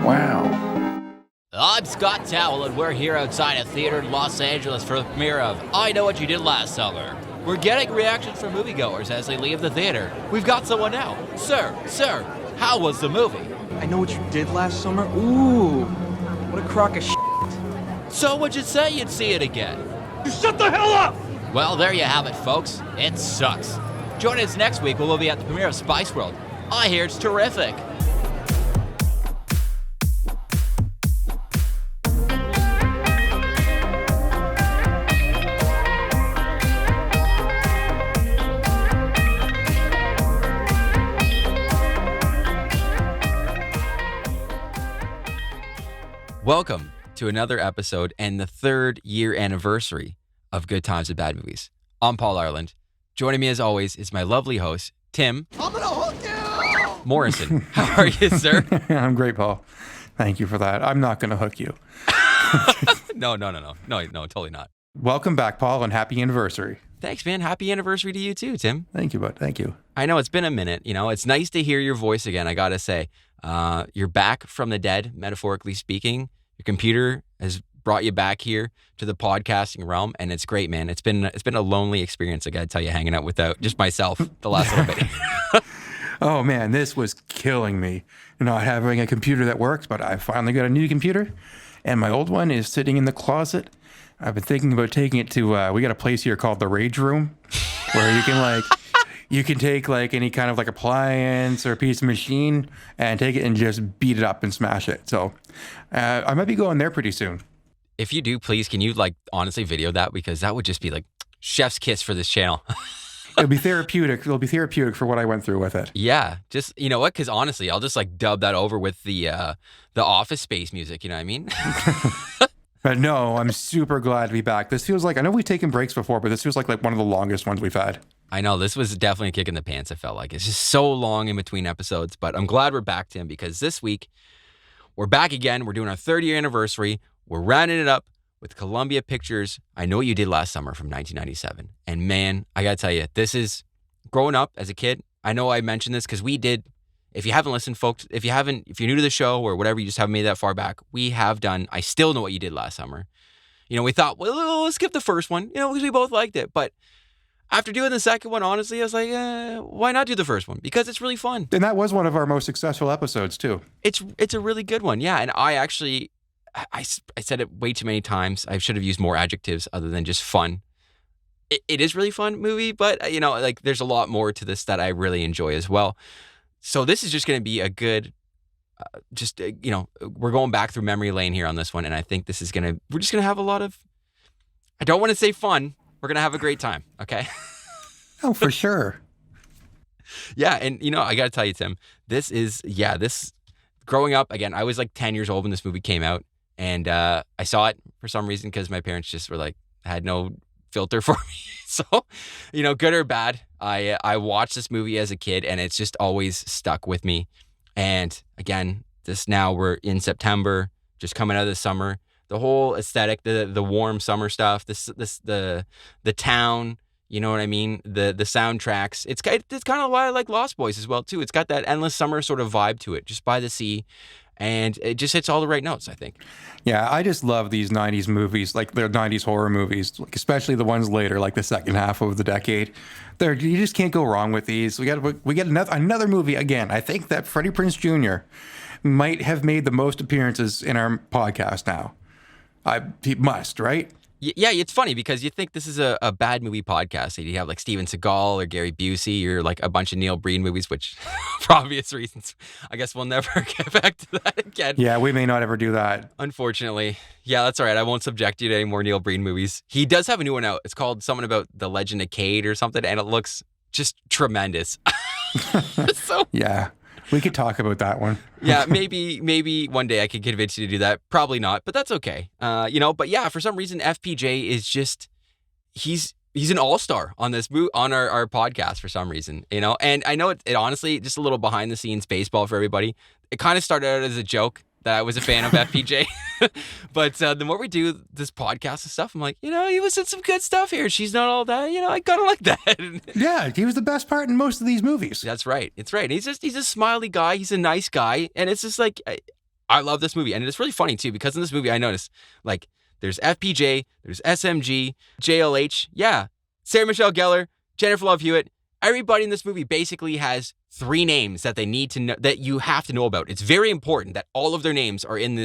Wow. I'm Scott Towell, and we're here outside a theater in Los Angeles for the premiere of I Know What You Did Last Summer. We're getting reactions from moviegoers as they leave the theater. We've got someone now. Sir, how was the movie? I Know What You Did Last Summer? Ooh, what a crock of shit. So would you say you'd see it again? You shut the hell up! Well, there you have it, folks. It sucks. Join us next week when we'll be at the premiere of Spice World. I hear it's terrific. Welcome to another episode and the third year anniversary of Good Times and Bad Movies. I'm Paul Ireland. Joining me as always is my lovely host, Tim. I'm gonna hook you! Morrison. How are you, sir? I'm great, Paul. Thank you for that. I'm not going to hook you. No, totally not. Welcome back, Paul, and happy anniversary. Thanks, man. Happy anniversary to you too, Tim. Thank you, bud. Thank you. I know it's been a minute. You know, it's nice to hear your voice again, I gotta say. You're back from the dead, metaphorically speaking. Your computer has brought you back here to the podcasting realm, and it's great, man. It's been a lonely experience, I gotta tell you, hanging out without just myself the last little bit. Oh, man, this was killing me. Not having a computer that works, but I finally got a new computer, and my old one is sitting in the closet. I've been thinking about taking it to, we got a place here called the Rage Room, where you can you can take any kind of appliance or piece of machine and take it and just beat it up and smash it. So I might be going there pretty soon. If you do, please, can you honestly video that? Because that would just be chef's kiss for this channel. It'll be therapeutic. It'll be therapeutic for what I went through with it. Yeah. Just, you know what? Because honestly, I'll just dub that over with the Office Space music. You know what I mean? But no, I'm super glad to be back. This feels I know we've taken breaks before, but this feels like one of the longest ones we've had. I know, this was definitely a kick in the pants, it felt like. It's just so long in between episodes, but I'm glad we're back, Tim, because this week, we're back again. We're doing our 30-year anniversary. We're rounding it up with Columbia Pictures' I Know What You Did Last Summer from 1997. And man, I gotta tell you, this is, growing up as a kid, I know I mentioned this because we did, if you haven't listened, folks, if you're new to the show or whatever, you just haven't made that far back, we have done I Still Know What You Did Last Summer. You know, we thought, well, let's skip the first one, because we both liked it, but after doing the second one, honestly, I was like, why not do the first one? Because it's really fun. And that was one of our most successful episodes, too. It's a really good one, yeah. And I actually, I said it way too many times. I should have used more adjectives other than just fun. It is really fun movie, but, there's a lot more to this that I really enjoy as well. So this is just going to be a good, we're going back through memory lane here on this one. And I think this is we're just going to have a lot of, I don't want to say fun. We're going to have a great time, okay? Oh, for sure. Yeah, and, I got to tell you, Tim, this growing up, again, I was 10 years old when this movie came out, and I saw it for some reason because my parents just were had no filter for me. So, good or bad, I watched this movie as a kid, and it's just always stuck with me. And, again, now we're in September, just coming out of the summer. The whole aesthetic, the warm summer stuff, the town, you know what I mean? The soundtracks. It's kind of why I like Lost Boys as well too. It's got that endless summer sort of vibe to it, just by the sea, and it just hits all the right notes, I think. Yeah, I just love these 90s movies, the 90s horror movies, especially the ones later, the second half of the decade. You just can't go wrong with these. We get another movie again. I think that Freddie Prinze Jr. might have made the most appearances in our podcast now. He must, right? Yeah, it's funny because you think this is a bad movie podcast. You have Steven Seagal or Gary Busey or a bunch of Neil Breen movies, which for obvious reasons, I guess we'll never get back to that again. Yeah, we may not ever do that. Unfortunately. Yeah, that's all right. I won't subject you to any more Neil Breen movies. He does have a new one out. It's called something about the Legend of Cade or something, and it looks just tremendous. Yeah. We could talk about that one. Yeah, maybe one day I could convince you to do that. Probably not, but that's okay. But yeah, for some reason, FPJ is just, he's an all-star on our podcast for some reason, and I know it honestly, just a little behind the scenes baseball for everybody. It kind of started out as a joke that I was a fan of FPJ. But the more we do this podcast and stuff, I'm like, he was in some good stuff here. She's not all that, I kind of like that. Yeah, he was the best part in most of these movies. That's right. It's right. He's a smiley guy. He's a nice guy. And it's just I love this movie. And it's really funny, too, because in this movie, I noticed, like, there's FPJ, there's SMG, JLH, yeah, Sarah Michelle Gellar, Jennifer Love Hewitt. Everybody in this movie basically has 3 names that they need to know, that you have to know about. It's very important that all of their names are in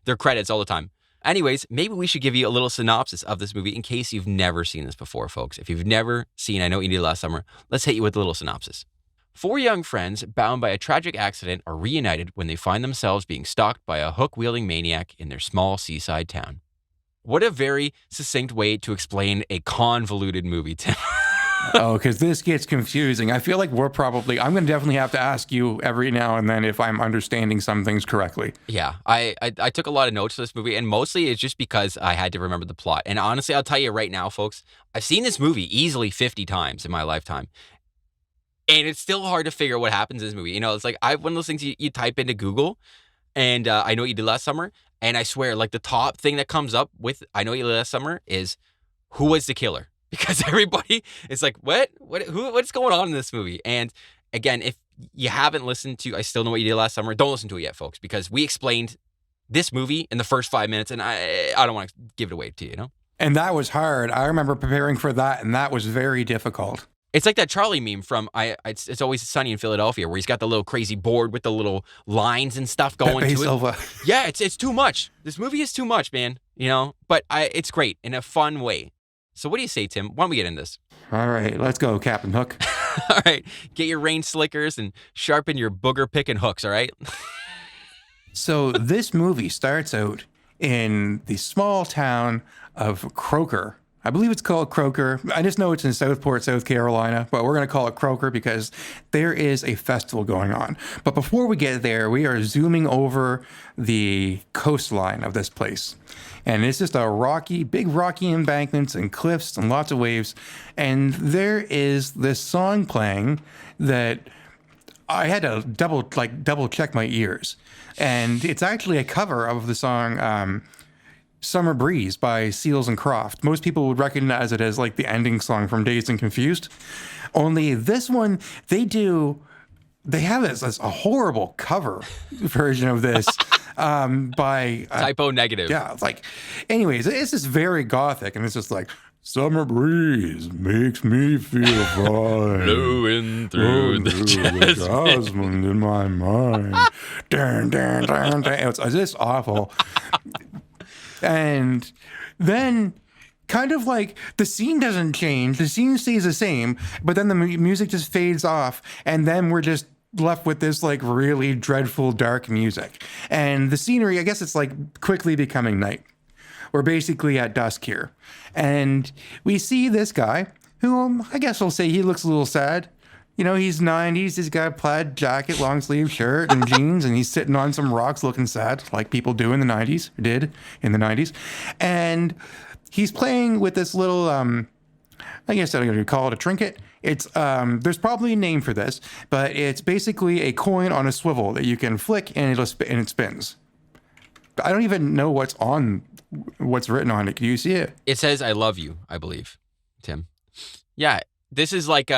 their credits all the time. Anyways, maybe we should give you a little synopsis of this movie in case you've never seen this before, folks. If you've never seen I Know What You Did Last Summer, let's hit you with a little synopsis. 4 young friends bound by a tragic accident are reunited when they find themselves being stalked by a hook-wielding maniac in their small seaside town. What a very succinct way to explain a convoluted movie, Tim. Oh, because this gets confusing. I feel like I'm going to definitely have to ask you every now and then if I'm understanding some things correctly. Yeah, I took a lot of notes for this movie, and mostly it's just because I had to remember the plot. And honestly, I'll tell you right now, folks, I've seen this movie easily 50 times in my lifetime. And it's still hard to figure out what happens in this movie. You know, it's like one of those things you type into Google, and I Know What You Did Last Summer, and I swear, like, the top thing that comes up with I Know What You Did Last Summer is who was the killer? Because everybody is like, what's going on in this movie? And again, if you haven't listened to I Still Know What You Did Last Summer, don't listen to it yet, folks, because we explained this movie in the first 5 minutes, and I don't want to give it away to you, you know? And that was hard. I remember preparing for that, and that was very difficult. It's like that Charlie meme from It's Always Sunny in Philadelphia, where he's got the little crazy board with the little lines and stuff going Pepe to Silva. it. Yeah, it's too much. This movie is too much, man. You know, but it's great in a fun way. So what do you say, Tim? Why don't we get into this? All right, let's go, Captain Hook. All right, get your rain slickers and sharpen your booger picking hooks. All right. So this movie starts out in the small town of Croker. I believe it's called Croker. I just know it's in Southport, South Carolina, but we're going to call it Croker because there is a festival going on. But before we get there, we are zooming over the coastline of this place. And it's just big rocky embankments and cliffs and lots of waves. And there is this song playing that I had to double check my ears. And it's actually a cover of the song Summer Breeze by Seals and Croft. Most people would recognize it as like the ending song from Dazed and Confused. Only this one, they have this a horrible cover version of this by... Typo negative. Yeah, it's like... Anyways, it's just very gothic, and it's just like, Summer breeze makes me feel fine. Blowing through the jasmine in my mind. Dun, dun, dun, dun. It's just awful. And then kind of like the scene doesn't change. The scene stays the same, but then the music just fades off. And then we're just left with this like really dreadful, dark music. And the scenery, I guess it's like quickly becoming night. We're basically at dusk here. And we see this guy who I guess we'll say he looks a little sad. You know, he's 90s. He's got a plaid jacket, long sleeve shirt, and jeans, and he's sitting on some rocks looking sad, like people do in the 90s, or did in the 90s. And he's playing with this little, I guess I'm going to call it a trinket. It's there's probably a name for this, but it's basically a coin on a swivel that you can flick and it spins. I don't even know what's written on it. Can you see it? It says "I love you," I believe, Tim. Yeah. This is like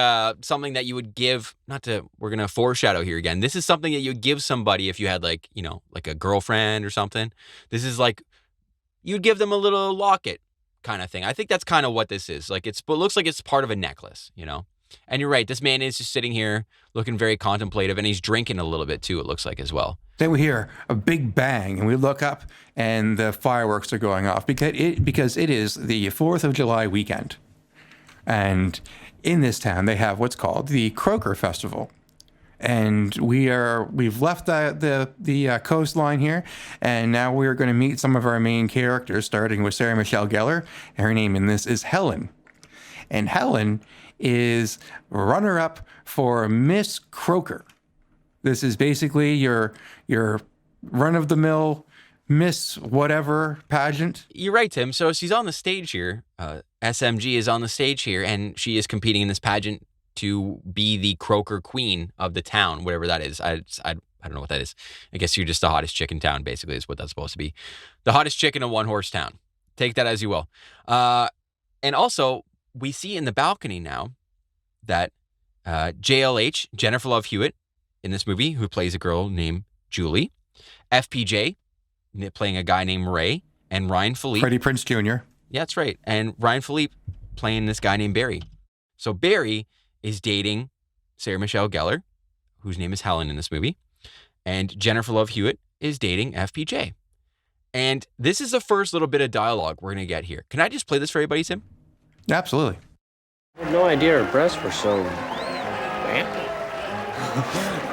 something that you would give, we're going to foreshadow here again. This is something that you would give somebody if you had like a girlfriend or something. This is like, you'd give them a little locket kind of thing. I think that's kind of what this is. Like it looks like it's part of a necklace, you know? And you're right. This man is just sitting here looking very contemplative, and he's drinking a little bit too, it looks like as well. Then we hear a big bang, and we look up, and the fireworks are going off because it is the 4th of July weekend. And in this town, they have what's called the Croker Festival. And we've left the coastline here, and now we're going to meet some of our main characters, starting with Sarah Michelle Gellar. Her name in this is Helen. And Helen is runner-up for Miss Croker. This is basically your run-of-the-mill Miss whatever pageant. You're right, Tim. So she's on the stage here. SMG is on the stage here, and she is competing in this pageant to be the Croker queen of the town, whatever that is. I don't know what that is. I guess you're just the hottest chick in town, basically, is what that's supposed to be. The hottest chick in a one-horse town. Take that as you will. And also, we see in the balcony now that JLH, Jennifer Love Hewitt, in this movie, who plays a girl named Julie, FPJ, playing a guy named Ray, and Ryan Philippe. Freddie Prinze Jr. Yeah, that's right. And Ryan Philippe playing this guy named Barry. So Barry is dating Sarah Michelle Gellar, whose name is Helen in this movie. And Jennifer Love Hewitt is dating FPJ. And this is the first little bit of dialogue we're going to get here. Can I just play this for everybody, Tim? Absolutely. I had no idea her breasts were so...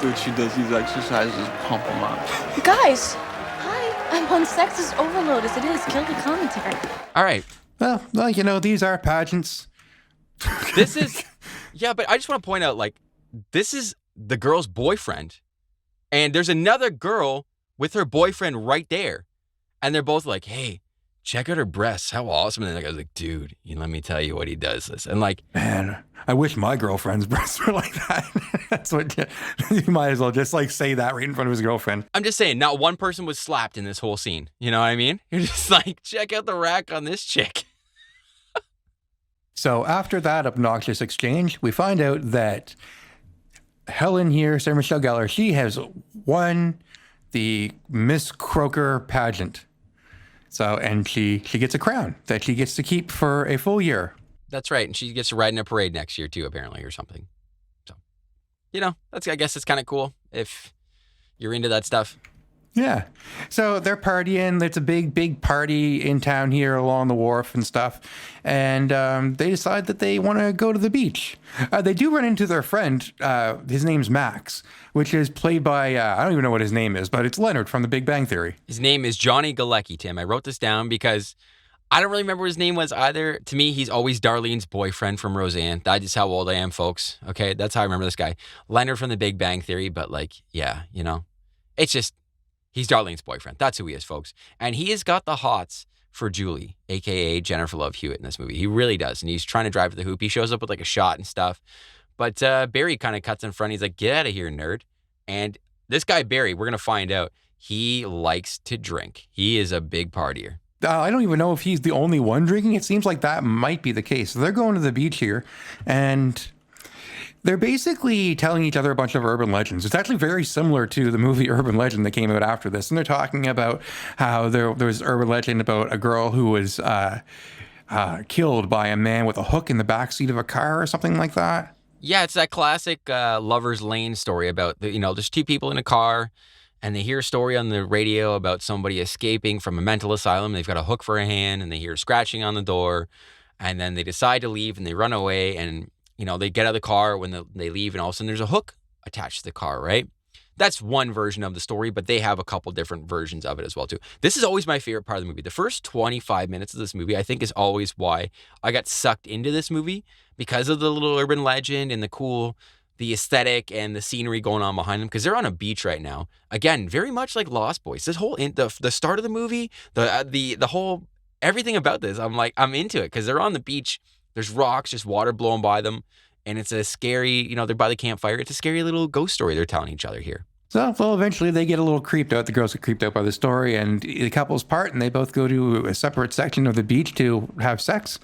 Dude, she does these exercises, pump them up. Guys, hi. I'm on sexist overload as it is. Kill the commentary. All right. Well, these are pageants. This is... Yeah, but I just want to point out, this is the girl's boyfriend. And there's another girl with her boyfriend right there. And they're both like, hey, check out her breasts. How awesome. And then I was like, dude, let me tell you what he does this. And man, I wish my girlfriend's breasts were like that. That's what you might as well just say that right in front of his girlfriend. I'm just saying, not one person was slapped in this whole scene. You know what I mean? You're just check out the rack on this chick. So after that obnoxious exchange, we find out that Helen here, Sarah Michelle Gellar, she has won the Miss Croker pageant. So, and she gets a crown that she gets to keep for a full year. That's right. And she gets to ride in a parade next year too, apparently, or something. So, I guess it's kind of cool if you're into that stuff. Yeah. So they're partying. There's a big party in town here along the wharf and stuff. And they decide that they want to go to the beach. They do run into their friend. His name's Max, which is played by, I don't even know what his name is, but it's Leonard from The Big Bang Theory. His name is Johnny Galecki, Tim. I wrote this down because I don't really remember what his name was either. To me, he's always Darlene's boyfriend from Roseanne. That is how old I am, folks. Okay, that's how I remember this guy. Leonard from The Big Bang Theory, but it's just... He's Darlene's boyfriend. That's who he is, folks. And he has got the hots for Julie, a.k.a. Jennifer Love Hewitt in this movie. He really does. And he's trying to drive to the hoop. He shows up with a shot and stuff. But Barry kind of cuts in front. He's like, get out of here, nerd. And this guy, Barry, we're going to find out, he likes to drink. He is a big partier. I don't even know if he's the only one drinking. It seems like that might be the case. So they're going to the beach here. And... they're basically telling each other a bunch of urban legends. It's actually very similar to the movie Urban Legend that came out after this. And they're talking about how there was urban legend about a girl who was killed by a man with a hook in the backseat of a car or something like that. Yeah, it's that classic Lover's Lane story about, there's two people in a car and they hear a story on the radio about somebody escaping from a mental asylum. They've got a hook for a hand and they hear scratching on the door. And then they decide to leave and they run away and... they get out of the car when they leave and all of a sudden there's a hook attached to the car, right? That's one version of the story, but they have a couple different versions of it as well, too. This is always my favorite part of the movie. The first 25 minutes of this movie, I think, is always why I got sucked into this movie because of the little urban legend and the aesthetic and the scenery going on behind them because they're on a beach right now. Again, very much like Lost Boys. This whole, the start of the movie, the whole, everything about this, I'm into it because they're on the beach. There's rocks, just water blowing by them. And it's a scary, they're by the campfire. It's a scary little ghost story they're telling each other here. So, well, eventually they get a little creeped out. The girls get creeped out by the story and the couples part and they both go to a separate section of the beach to have sex.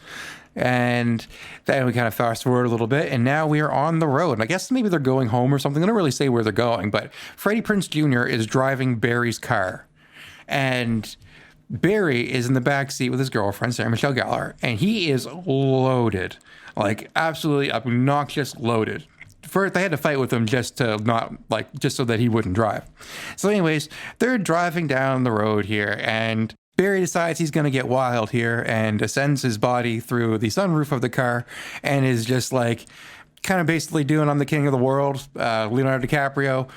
And then we kind of fast forward a little bit and now we are on the road. And I guess maybe they're going home or something. They don't really say where they're going, but Freddie Prinze Jr. is driving Barry's car. And... Barry is in the back seat with his girlfriend, Sarah Michelle Gellar, and he is loaded, absolutely obnoxious loaded. First, they had to fight with him just so that he wouldn't drive. So anyways, they're driving down the road here, and Barry decides he's going to get wild here and ascends his body through the sunroof of the car and is just kind of basically doing I'm the king of the world, Leonardo DiCaprio,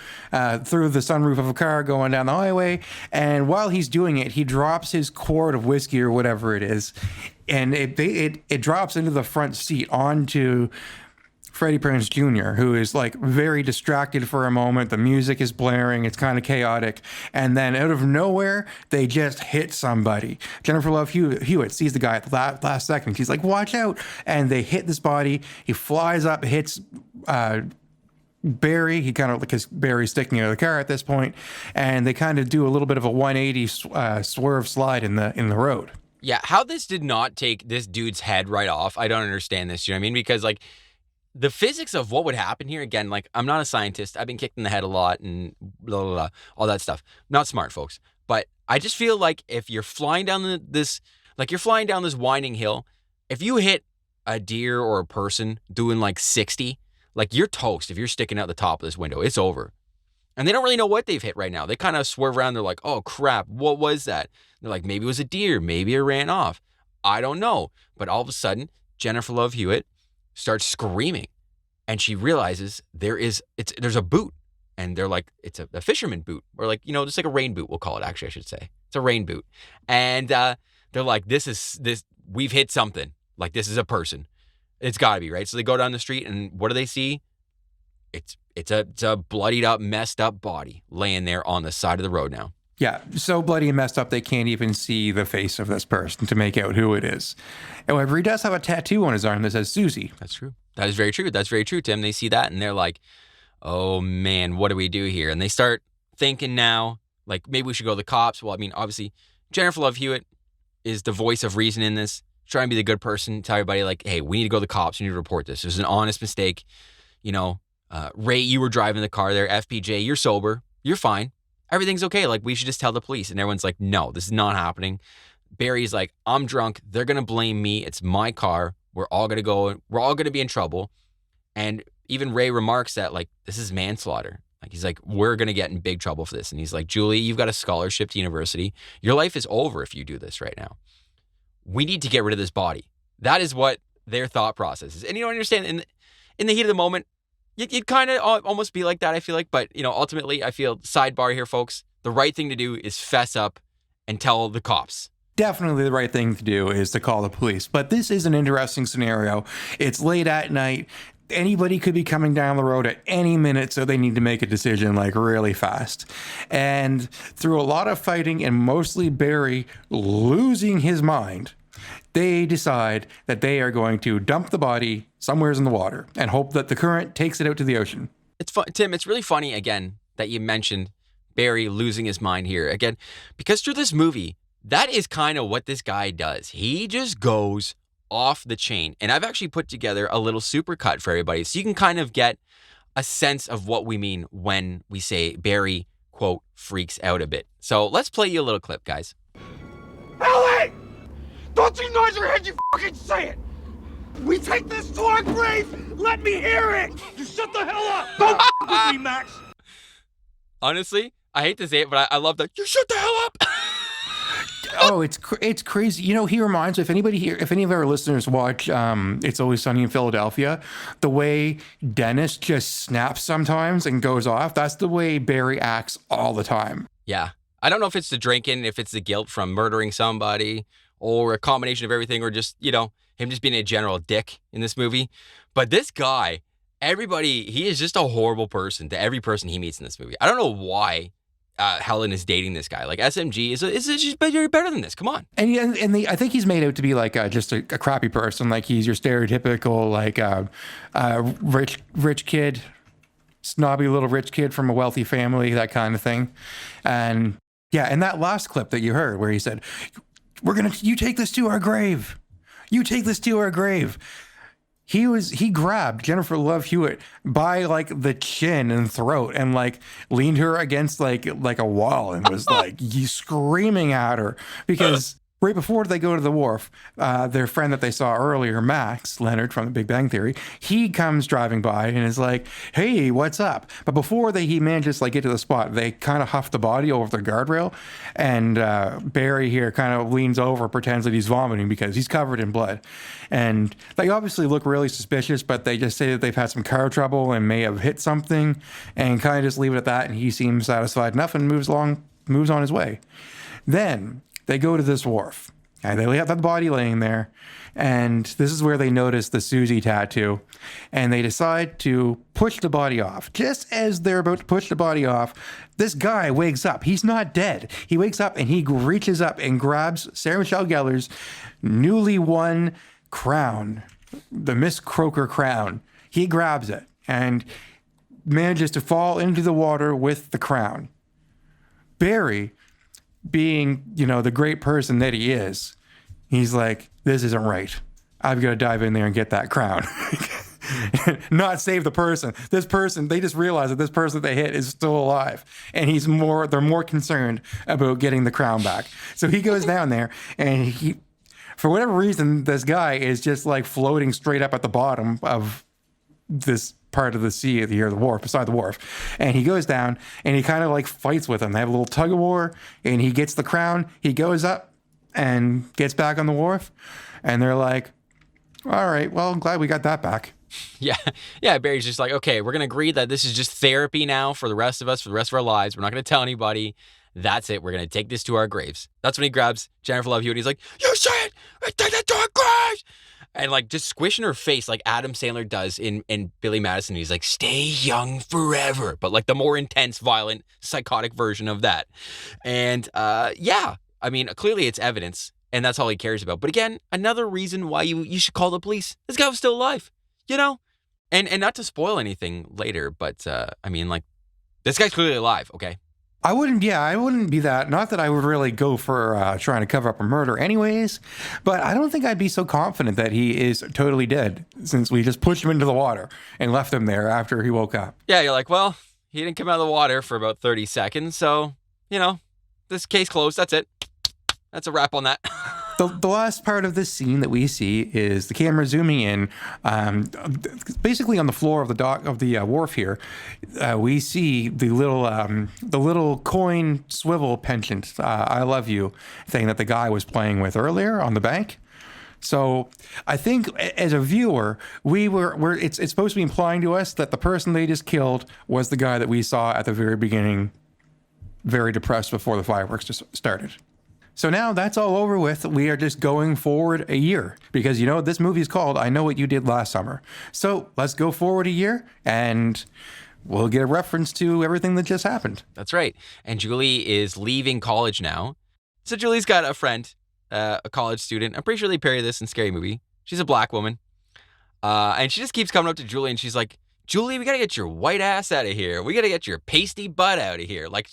through the sunroof of a car going down the highway. And while he's doing it, he drops his quart of whiskey or whatever it is. And it drops into the front seat onto Freddie Prinze Jr., who is very distracted for a moment. The music is blaring. It's kind of chaotic. And then out of nowhere, they just hit somebody. Jennifer Love Hewitt sees the guy at the last second. She's like, watch out. And they hit this body. He flies up, hits Barry. He kind of, because Barry's sticking out of the car at this point. And they kind of do a little bit of a 180 swerve slide in the road. Yeah, how this did not take this dude's head right off, I don't understand this. You know what I mean? Because the physics of what would happen here, again, like, I'm not a scientist. I've been kicked in the head a lot and blah, blah, blah, all that stuff. Not smart, folks. But I just feel like if you're flying down this winding hill, if you hit a deer or a person doing like 60, like, you're toast. If you're sticking out the top of this window, it's over. And they don't really know what they've hit right now. They kind of swerve around. They're like, oh, crap, what was that? They're like, maybe it was a deer. Maybe it ran off. I don't know. But all of a sudden, Jennifer Love Hewitt starts screaming. And she realizes there's a boot. And they're like, it's a fisherman boot. Or like, just like a rain boot, we'll call it, actually, I should say. It's a rain boot. And they're like, we've hit something. Like, this is a person. It's got to be, right? So they go down the street, and what do they see? It's a bloodied up, messed up body laying there on the side of the road now. Yeah, so bloody and messed up they can't even see the face of this person to make out who it is. However, he does have a tattoo on his arm that says Susie. That's true. That is very true. That's very true, Tim. They see that, and they're like, oh, man, what do we do here? And they start thinking now, like, maybe we should go to the cops. Well, I mean, obviously, Jennifer Love Hewitt is the voice of reason in this. Try and be the good person, tell everybody, like, hey, we need to go to the cops. We need to report this. It was an honest mistake. Ray, you were driving the car there. FPJ, you're sober. You're fine. Everything's okay. Like, we should just tell the police. And everyone's like, no, this is not happening. Barry's like, I'm drunk. They're going to blame me. It's my car. We're all going to go. We're all going to be in trouble. And even Ray remarks that, like, this is manslaughter. Like, he's like, we're going to get in big trouble for this. And he's like, Julie, you've got a scholarship to university. Your life is over if you do this right now. We need to get rid of this body. That is what their thought process is. And you don't understand, in the heat of the moment, you'd kind of almost be like that, I feel like. But, ultimately, I feel, sidebar here, folks, the right thing to do is fess up and tell the cops. Definitely the right thing to do is to call the police. But this is an interesting scenario. It's late at night. Anybody could be coming down the road at any minute, so they need to make a decision like really fast. And through a lot of fighting and mostly Barry losing his mind, they decide that they are going to dump the body somewhere in the water and hope that the current takes it out to the ocean. It's fun, Tim. It's really funny, again, that you mentioned Barry losing his mind here. Again, because through this movie, that is kind of what this guy does. He just goes off the chain. And I've actually put together a little supercut for everybody so you can kind of get a sense of what we mean when we say Barry, quote, freaks out a bit. So let's play you a little clip, guys. Ellie! Don't you nod your head, you fucking say it! We take this to our grave! Let me hear it! You shut the hell up! Don't with me, Max! Honestly, I hate to say it, but I love that. You shut the hell up! Oh, it's crazy. He reminds me, if any of our listeners watch It's Always Sunny in Philadelphia, the way Dennis just snaps sometimes and goes off, that's the way Barry acts all the time. Yeah. I don't know if it's the drinking, if it's the guilt from murdering somebody, or a combination of everything, or just, him just being a general dick in this movie. But this guy, he is just a horrible person to every person he meets in this movie. I don't know why Helen is dating this guy. Like, SMG is she's better than this. Come on. And I think he's made out to be like just a crappy person. Like, he's your stereotypical rich kid, snobby little rich kid from a wealthy family, that kind of thing. And yeah, and that last clip that you heard where he said, you take this to our grave. You take this to our grave. He grabbed Jennifer Love Hewitt by like the chin and throat and like leaned her against like a wall and was like screaming at her because right before they go to the wharf, their friend that they saw earlier, Max Leonard from The Big Bang Theory, he comes driving by and is like, "Hey, what's up?" But before he manages to get to the spot, they kind of huff the body over the guardrail, and Barry here kind of leans over, pretends that he's vomiting because he's covered in blood, and they obviously look really suspicious, but they just say that they've had some car trouble and may have hit something, and kind of just leave it at that. And he seems satisfied enough and moves on his way. Then they go to this wharf, and they have the body laying there, and this is where they notice the Susie tattoo, and they decide to push the body off. Just as they're about to push the body off, this guy wakes up. He's not dead. He wakes up, and he reaches up and grabs Sarah Michelle Gellar's newly won crown, the Miss Croker crown. He grabs it and manages to fall into the water with the crown. Barry, being, the great person that he is, he's like, this isn't right. I've got to dive in there and get that crown. not save the person. This person, they just realize that this person they hit is still alive, and they're more concerned about getting the crown back. So he goes down there, and for whatever reason, this guy is just like floating straight up at the bottom of this part of the sea here, the wharf, beside the wharf. And he goes down and he kind of like fights with him. They have a little tug of war, and he gets the crown. He goes up and gets back on the wharf, and they're like, all right, well, I'm glad we got that back. Yeah. Yeah. Barry's just like, okay, we're going to agree that this is just therapy now for the rest of us, for the rest of our lives. We're not going to tell anybody. That's it. We're going to take this to our graves. That's when he grabs Jennifer Love Hewitt. He's like, you said it! Take it to our graves! And like just squishing her face like Adam Sandler does in Billy Madison. He's like, stay young forever. But like the more intense, violent, psychotic version of that. And yeah, I mean, clearly it's evidence. And that's all he cares about. But again, another reason why you should call the police. This guy was still alive, you know? And not to spoil anything later, but I mean, like, this guy's clearly alive, okay? I wouldn't be that. Not that I would really go for trying to cover up a murder anyways, but I don't think I'd be so confident that he is totally dead since we just pushed him into the water and left him there after he woke up. Yeah, you're like, well, he didn't come out of the water for about 30 seconds, so, you know, this case closed. That's it. That's a wrap on that. The last part of this scene that we see is the camera zooming in, basically on the floor of the dock of the wharf here. We see the little coin swivel pendant, "I love you" thing that the guy was playing with earlier on the bank. So I think as a viewer, it's supposed to be implying to us that the person they just killed was the guy that we saw at the very beginning, very depressed before the fireworks just started. So now that's all over with. We are just going forward a year because, you know, this movie is called I Know What You Did Last Summer. So let's go forward a year and we'll get a reference to everything that just happened. That's right. And Julie is leaving college now. So Julie's got a friend, a college student. I'm pretty sure they parody this in Scary Movie. She's a black woman. And she just keeps coming up to Julie and she's like, Julie, we got to get your white ass out of here. We got to get your pasty butt out of here. Like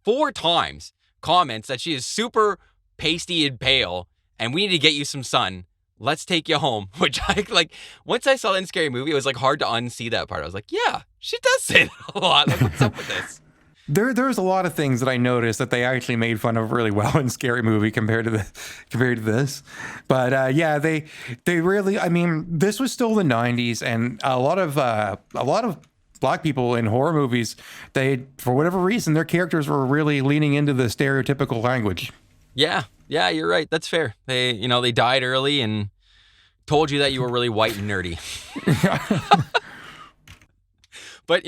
4 times. Comments that she is super pasty and pale and we need to get you some sun. Let's take you home. Which I like, once I saw that in Scary Movie, it was like hard to unsee that part. I was like, yeah, she does say that a lot. Like, what's up with this? There's a lot of things that I noticed that they actually made fun of really well in Scary Movie compared to this. But yeah, they really, I mean, this was still the 90s and a lot of Black people in horror movies, they, for whatever reason, their characters were really leaning into the stereotypical language. Yeah, you're right. That's fair. They died early and told you that you were really white and nerdy. But,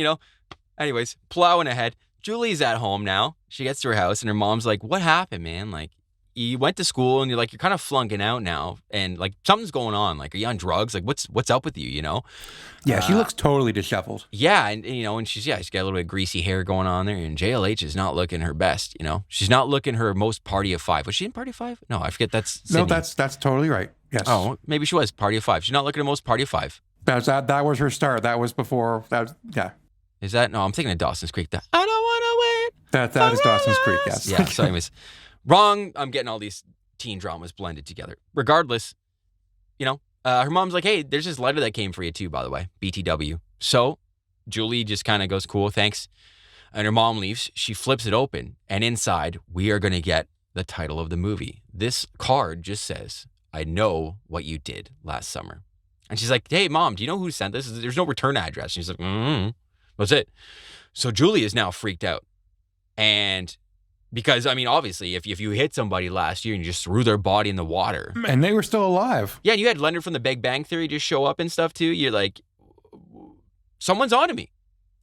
anyways, plowing ahead. Julie's at home now. She gets to her house and her mom's like, what happened, man? Like, you went to school and you're kind of flunking out now and like something's going on. Like, are you on drugs? Like, what's up with you, Yeah, she looks totally disheveled. Yeah, and she's got a little bit of greasy hair going on there, and JLH is not looking her best, She's not looking her most Party of 5. Was she in Party of 5? No, I forget that's Sydney. No, that's totally right. Yes. Oh, maybe she was Party of 5. She's not looking at most Party of 5. That was her start. That was before yeah. Is that? No, I'm thinking of Dawson's Creek. I don't want to wait. That is Dawson's Creek, yes. Yeah, so anyways, wrong. I'm getting all these teen dramas blended together. Regardless, her mom's like, hey, there's this letter that came for you too, by the way, BTW. So Julie just kind of goes, cool, thanks. And her mom leaves. She flips it open. And inside, we are going to get the title of the movie. This card just says, I know what you did last summer. And she's like, hey, Mom, do you know who sent this? There's no return address. And she's like, That's it. So Julie is now freaked out. And because, I mean, obviously, if you hit somebody last year and you just threw their body in the water. And they were still alive. Yeah, and you had Leonard from the Big Bang Theory just show up and stuff too. You're like, someone's onto me.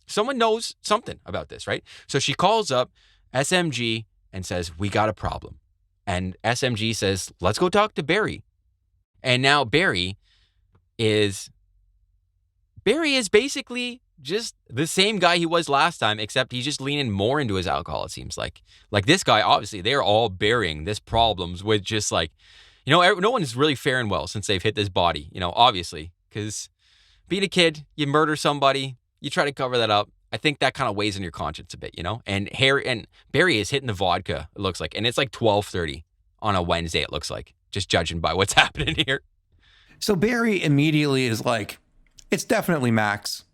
Someone knows something about this, right? So she calls up SMG and says, we got a problem. And SMG says, let's go talk to Barry. And now Barry is basically just the same guy he was last time, except he's just leaning more into his alcohol, it seems like. Like this guy, obviously, they're all bearing this problems with just like, no one is really faring well since they've hit this body, obviously. Because being a kid, you murder somebody, you try to cover that up. I think that kind of weighs on your conscience a bit, And Barry is hitting the vodka, it looks like. And it's like 12:30 on a Wednesday, it looks like, just judging by what's happening here. So Barry immediately is like, It's definitely Max.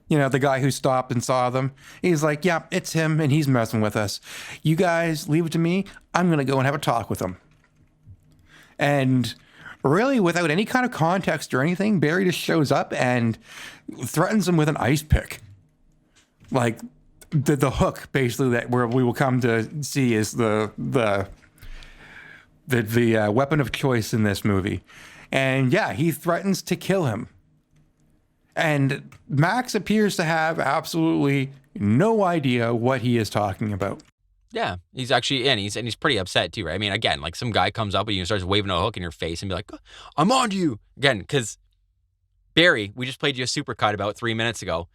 You know, the guy who stopped and saw them. He's like, yeah, it's him, and he's messing with us. You guys leave it to me. I'm going to go and have a talk with him. And really, without any kind of context or anything, Barry just shows up and threatens him with an ice pick. Like, the hook, basically, that where we will come to see is the weapon of choice in this movie. And yeah, he threatens to kill him. And Max appears to have absolutely no idea what he is talking about. Yeah, he's actually in. He's pretty upset too, right? I mean, again, like some guy comes up and you starts waving a hook in your face and be like, "I'm on to you." Again, because Barry, we just played you a supercut about 3 minutes ago.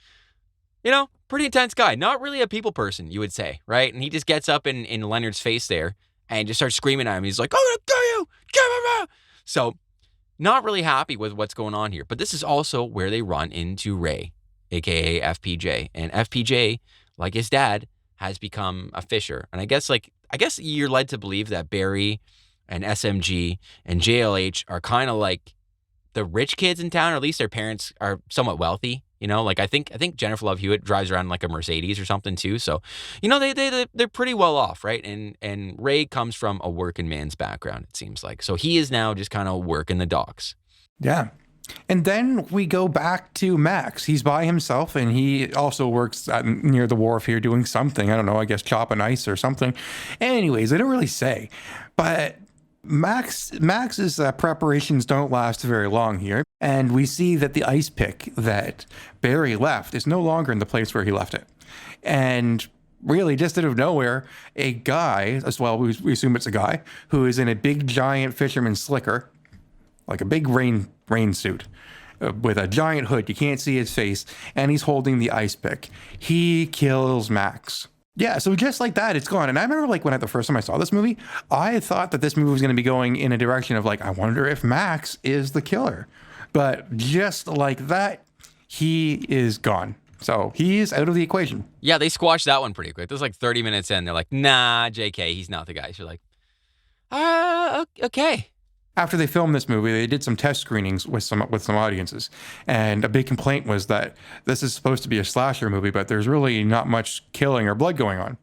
You know, pretty intense guy. Not really a people person, you would say, right? And he just gets up in Leonard's face there and just starts screaming at him. He's like, "I'm gonna kill you! Give him up!" So, not really happy with what's going on here. But this is also where they run into Ray, aka FPJ, and FPJ, like his dad, has become a fisher. And I guess you're led to believe that Barry and SMG and JLH are kind of like the rich kids in town, or at least their parents are somewhat wealthy. You know, like I think Jennifer Love Hewitt drives around like a Mercedes or something too. So, you know, they're pretty well off, right? And Ray comes from a working man's background, it seems like. So he is now just kind of working the docks. Yeah. And then we go back to Max. He's by himself, and he also works near the wharf here doing something. I don't know, I guess chopping ice or something. Anyways, they don't really say. But Max's preparations don't last very long here. And we see that the ice pick that Barry left is no longer in the place where he left it. And really, just out of nowhere, a guy, as well, we assume it's a guy, who is in a big, giant fisherman's slicker, like a big rain suit with a giant hood. You can't see his face. And he's holding the ice pick. He kills Max. Yeah, so just like that, it's gone. And I remember, like, when the first time I saw this movie, I thought that this movie was going to be going in a direction of, like, I wonder if Max is the killer. But just like that, he is gone. So he's out of the equation. Yeah, they squashed that one pretty quick. It was like 30 minutes in. They're like, nah, JK, he's not the guy. So you're like, okay. After they filmed this movie, they did some test screenings with some audiences. And a big complaint was that this is supposed to be a slasher movie, but there's really not much killing or blood going on.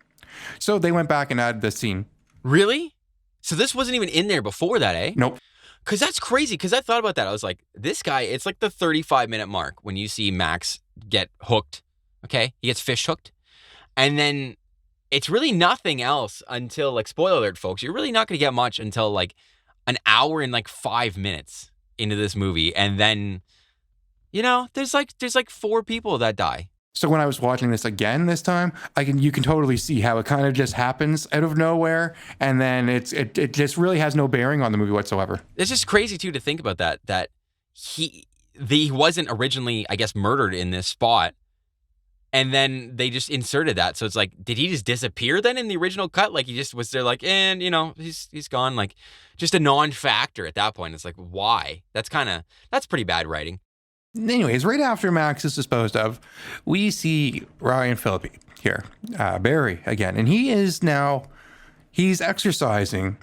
So they went back and added this scene. Really? So this wasn't even in there before that, eh? Nope. Because that's crazy. Because I thought about that. I was like, this guy, it's like the 35-minute mark when you see Max get hooked. Okay? He gets fish hooked. And then it's really nothing else until, like, spoiler alert, folks, you're really not going to get much until, like, an hour and like 5 minutes into this movie. And then, you know, there's like 4 people that die. So when I was watching this again this time, you can totally see how it kind of just happens out of nowhere. And then it just really has no bearing on the movie whatsoever. It's just crazy too to think about that he wasn't originally, I guess, murdered in this spot. And then they just inserted that. So it's like, did he just disappear then in the original cut? Like he just was there like, and you know, he's gone. Like just a non-factor at that point. It's like, why? That's pretty bad writing. Anyways, right after Max is disposed of, we see Ryan Phillippe here, Barry again. And he's exercising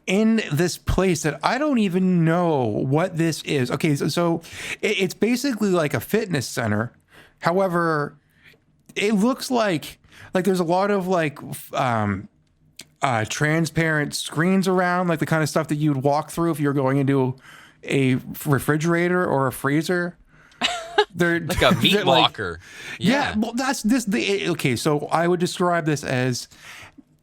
in this place that I don't even know what this is. Okay, so it's basically like a fitness center. However, it looks like there's a lot of like transparent screens around, like the kind of stuff that you'd walk through if you're going into a refrigerator or a freezer. They're like a meat locker. Like, yeah, well, that's this. Okay, so I would describe this as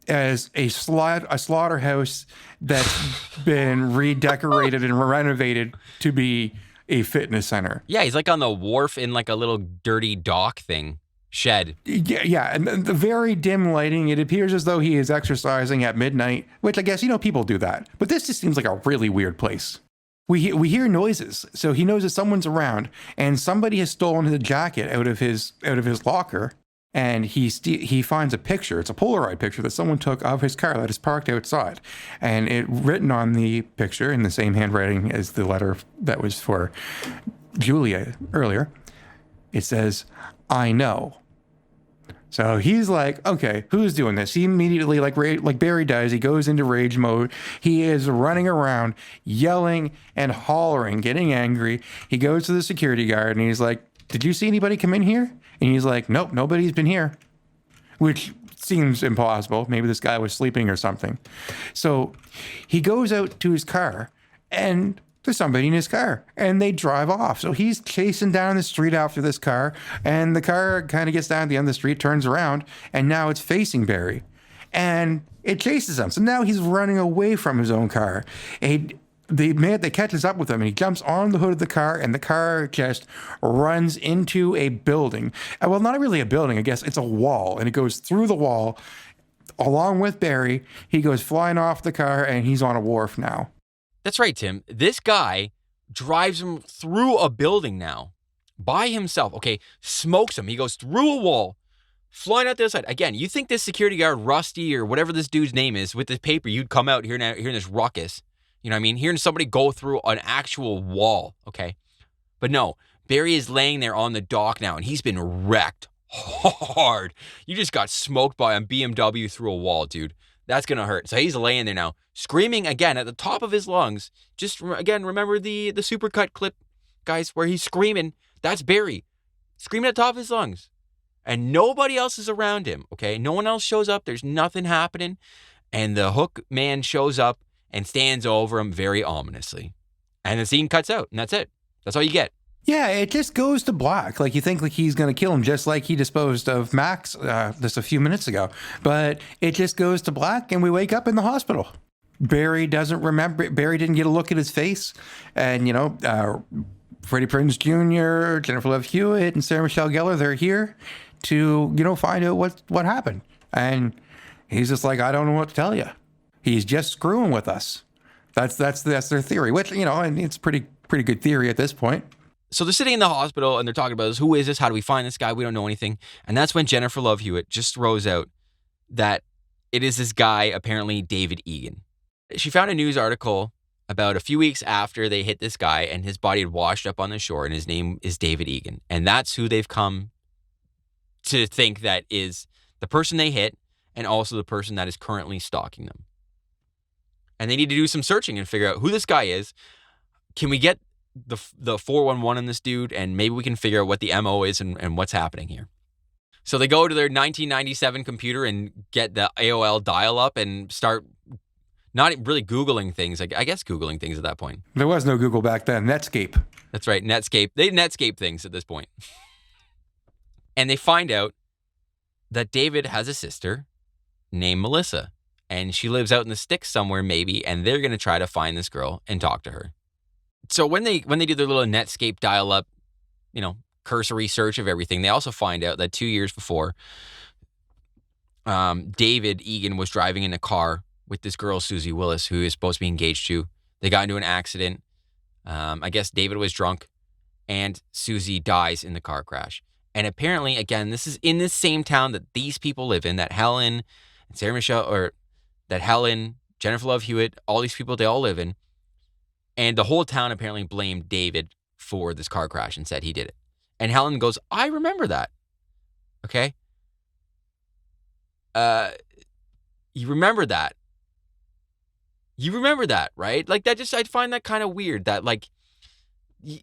a slaughterhouse that's been redecorated and renovated to be a fitness center. Yeah, he's like on the wharf in like a little dirty dock thing. Shed. Yeah, and the very dim lighting, it appears as though he is exercising at midnight, which I guess, you know, people do that. But this just seems like a really weird place. We hear noises, so he knows that someone's around, and somebody has stolen his jacket out of his locker, and he finds a picture. It's a Polaroid picture that someone took of his car that is parked outside, and it written on the picture in the same handwriting as the letter that was for Julia earlier. It says, "I know." So he's like, okay, who's doing this? He immediately, like Barry does, he goes into rage mode. He is running around, yelling and hollering, getting angry. He goes to the security guard and he's like, did you see anybody come in here? And he's like, nope, nobody's been here, which seems impossible. Maybe this guy was sleeping or something. So he goes out to his car and there's somebody in his car and they drive off. So he's chasing down the street after this car, and the car kind of gets down at the end of the street, turns around, and now it's facing Barry and it chases him. So now he's running away from his own car. And they catches up with him and he jumps on the hood of the car, and the car just runs into a building. Well, not really a building, I guess it's a wall, and it goes through the wall along with Barry. He goes flying off the car and he's on a wharf now. That's right, Tim. This guy drives him through a building now by himself. Okay, smokes him. He goes through a wall, flying out the other side. Again, you think this security guard, Rusty, or whatever this dude's name is, with this paper, you'd come out hearing this ruckus. You know what I mean? Hearing somebody go through an actual wall, okay? But no, Barry is laying there on the dock now, and he's been wrecked hard. You just got smoked by a BMW through a wall, dude. That's going to hurt. So he's laying there now, screaming again at the top of his lungs. Just, again, remember the supercut clip, guys, where he's screaming. That's Barry, screaming at the top of his lungs. And nobody else is around him, okay? No one else shows up. There's nothing happening. And the hook man shows up and stands over him very ominously. And the scene cuts out, and that's it. That's all you get. Yeah, it just goes to black. Like, you think like he's going to kill him, just like he disposed of Max just a few minutes ago. But it just goes to black, and we wake up in the hospital. Barry doesn't remember. Barry didn't get a look at his face. And, Freddie Prinze Jr., Jennifer Love Hewitt, and Sarah Michelle Gellar, they're here to, find out what happened. And he's just like, I don't know what to tell you. He's just screwing with us. That's their theory, which, and it's pretty good theory at this point. So they're sitting in the hospital and they're talking about this. Who is this? How do we find this guy? We don't know anything. And that's when Jennifer Love Hewitt just throws out that it is this guy, apparently David Egan. She found a news article about a few weeks after they hit this guy, and his body had washed up on the shore, and his name is David Egan. And that's who they've come to think that is the person they hit, and also the person that is currently stalking them. And they need to do some searching and figure out who this guy is. Can we get the 411 on this dude, and maybe we can figure out what the MO is and what's happening here. So they go to their 1997 computer and get the AOL dial-up and start not really Googling things. I guess Googling things at that point. There was no Google back then. Netscape. That's right, Netscape. They Netscape things at this point. And they find out that David has a sister named Melissa, and she lives out in the sticks somewhere maybe, and they're going to try to find this girl and talk to her. So when they do their little Netscape dial-up, cursory search of everything, they also find out that 2 years before, David Egan was driving in a car with this girl, Susie Willis, who is supposed to be engaged to. They got into an accident. I guess David was drunk, and Susie dies in the car crash. And apparently, again, this is in this same town that these people live in, that Helen and Sarah Michelle, or that Helen, Jennifer Love Hewitt, all these people, they all live in. And the whole town apparently blamed David for this car crash and said he did it. And Helen goes, I remember that. Okay? You remember that. You remember that, right? Like, that just, I find that kind of weird that, like, you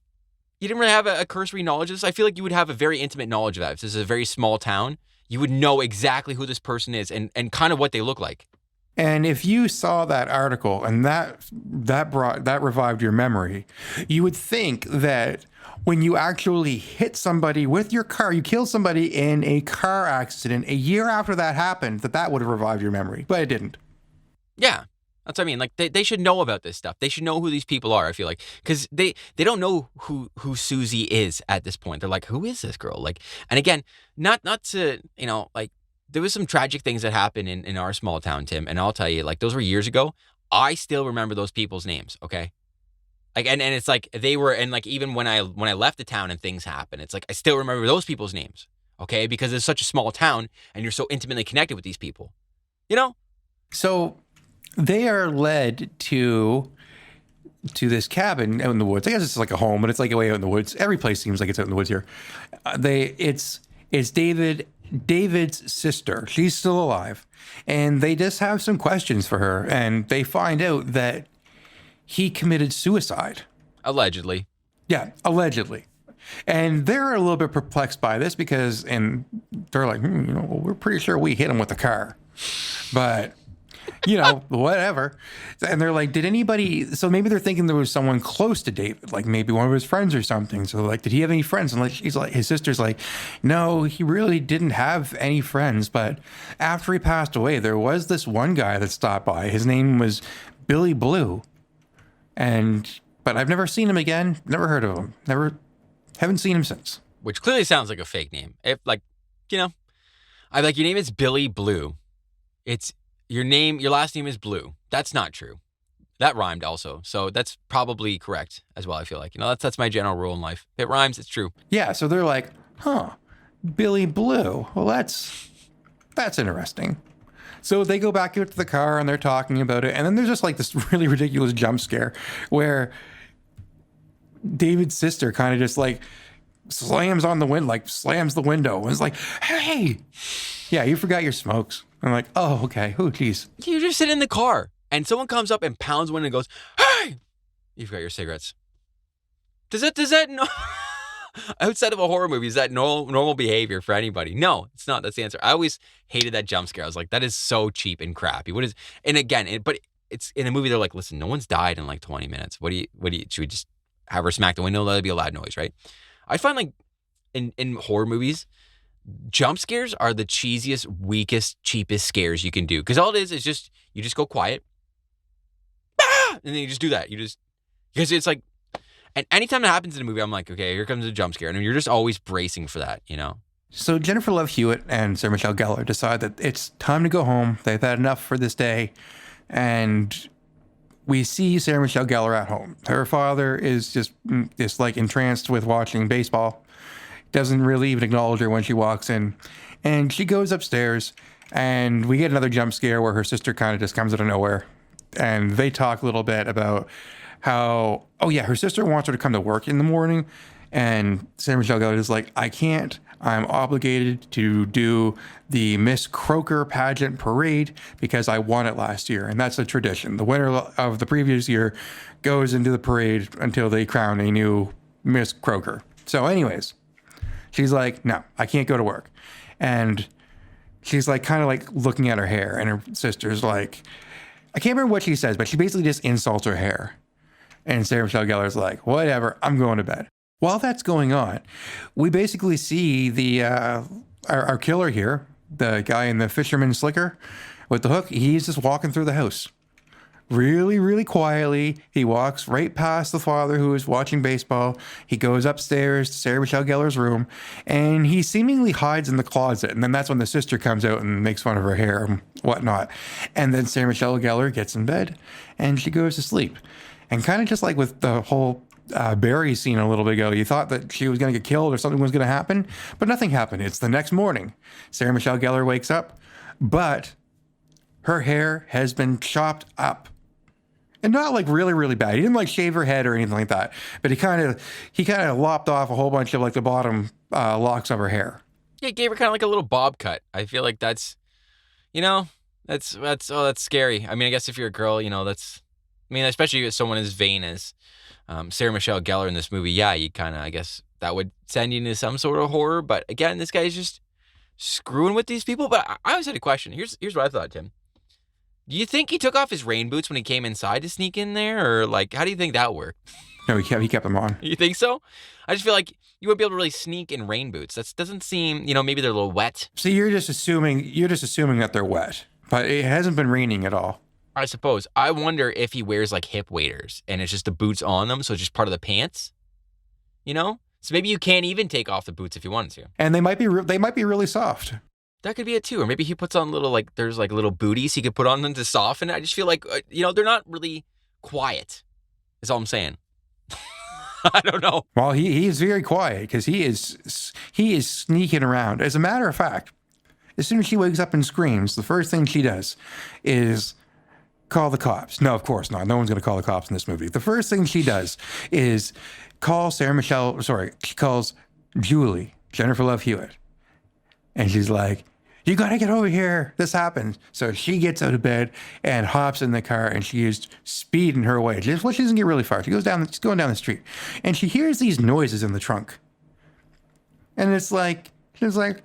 didn't really have a cursory knowledge of this. I feel like you would have a very intimate knowledge of that. If this is a very small town, you would know exactly who this person is and kind of what they look like. And if you saw that article and that revived your memory, you would think that when you actually hit somebody with your car, you killed somebody in a car accident a year after that happened, that would have revived your memory. But it didn't. Yeah. That's what I mean. Like, they should know about this stuff. They should know who these people are, I feel like. Because they don't know who Susie is at this point. They're like, who is this girl? Like, and again, not to, like, there was some tragic things that happened in our small town, Tim. And I'll tell you, like, those were years ago. I still remember those people's names, okay? Like, and it's like they were, and like, even when I left the town and things happened, it's like, I still remember those people's names, okay? Because it's such a small town and you're so intimately connected with these people, So they are led to this cabin out in the woods. I guess it's like a home, but it's like way out in the woods. Every place seems like it's out in the woods here. It's David David's sister. She's still alive. And they just have some questions for her. And they find out that he committed suicide. Allegedly. Yeah, allegedly. And they're a little bit perplexed by this because, and they're like, well, we're pretty sure we hit him with the car. But, whatever. And they're like, so maybe they're thinking there was someone close to David, like maybe one of his friends or something. So like, did he have any friends? And like, his sister's like, no, he really didn't have any friends. But after he passed away, there was this one guy that stopped by. His name was Billy Blue. But I've never seen him again. Never heard of him. Haven't seen him since. Which clearly sounds like a fake name. If your name is Billy Blue. It's your last name is Blue. That's not true. That rhymed also. So that's probably correct as well, I feel like. That's my general rule in life. If it rhymes, it's true. Yeah, so they're like, Billy Blue. Well, that's interesting. So they go back out to the car and they're talking about it. And then there's just like this really ridiculous jump scare where David's sister kind of just like slams the window and is like, hey, yeah, you forgot your smokes. I'm like, oh, okay. Oh, geez. You just sit in the car and someone comes up and pounds the window and goes, hey, you forgot your cigarettes. Does that no? Outside of a horror movie, is that normal behavior for anybody? No, it's not. That's the answer. I always hated that jump scare. I was like, that is so cheap and crappy. And again, but it's in a movie. They're like, listen, no one's died in like 20 minutes. Should we just have her smack the window? That'd be a loud noise, right? I find like in horror movies, jump scares are the cheesiest, weakest, cheapest scares you can do. Because all it is just, you just go quiet. And then you just do that. Because it's like, and anytime it happens in a movie, I'm like, okay, here comes a jump scare. And you're just always bracing for that, So Jennifer Love Hewitt and Sarah Michelle Gellar decide that it's time to go home. They've had enough for this day. And we see Sarah Michelle Gellar at home. Her father is just like entranced with watching baseball. Doesn't really even acknowledge her when she walks in. And she goes upstairs and we get another jump scare where her sister kind of just comes out of nowhere. And they talk a little bit about how, her sister wants her to come to work in the morning. And Sarah Michelle Gellar is like, I can't. I'm obligated to do the Miss Croker pageant parade because I won it last year. And that's a tradition. The winner of the previous year goes into the parade until they crown a new Miss Croker. So anyways, she's like, no, I can't go to work. And she's like, kind of like looking at her hair. And her sister's like, I can't remember what she says, but she basically just insults her hair. And Sarah Michelle Gellar's like, whatever, I'm going to bed. While that's going on, we basically see our killer here, the guy in the fisherman slicker with the hook. He's just walking through the house. Really, really quietly. He walks right past the father who is watching baseball. He goes upstairs to Sarah Michelle Gellar's room, and he seemingly hides in the closet. And then that's when the sister comes out and makes fun of her hair and whatnot. And then Sarah Michelle Gellar gets in bed, and she goes to sleep. And kind of just like with the whole Barry scene a little bit ago, you thought that she was going to get killed or something was going to happen, but nothing happened. It's the next morning. Sarah Michelle Gellar wakes up, but her hair has been chopped up. And not like really, really bad. He didn't like shave her head or anything like that, but he kind of lopped off a whole bunch of like the bottom locks of her hair. Yeah, he gave her kind of like a little bob cut. I feel like that's scary. I mean, I guess if you're a girl, especially with someone as vain as Sarah Michelle Gellar in this movie, yeah, you kind of, I guess that would send you into some sort of horror. But again, this guy's just screwing with these people. But I always had a question. Here's what I thought, Tim. Do you think he took off his rain boots when he came inside to sneak in there? Or like, how do you think that worked? No, he kept them on. You think so? I just feel like you wouldn't be able to really sneak in rain boots. That doesn't seem, maybe they're a little wet. See, you're just assuming that they're wet, but it hasn't been raining at all. I suppose. I wonder if he wears like hip waders and it's just the boots on them, so it's just part of the pants. So maybe you can't even take off the boots if you wanted to. And they might be really soft. That could be it too. Or maybe he puts on there's little booties he could put on them to soften it. I just feel like, they're not really quiet, is all I'm saying. I don't know. Well, he is very quiet because he is sneaking around. As a matter of fact, as soon as she wakes up and screams, the first thing she does is call the cops. No, of course not. No one's going to call the cops in this movie. The first thing she does is she calls Julie, Jennifer Love Hewitt. And she's like, you got to get over here. This happened. So she gets out of bed and hops in the car, and she is speeding her way. She doesn't get really far. She's going down the street, and she hears these noises in the trunk. And she's like,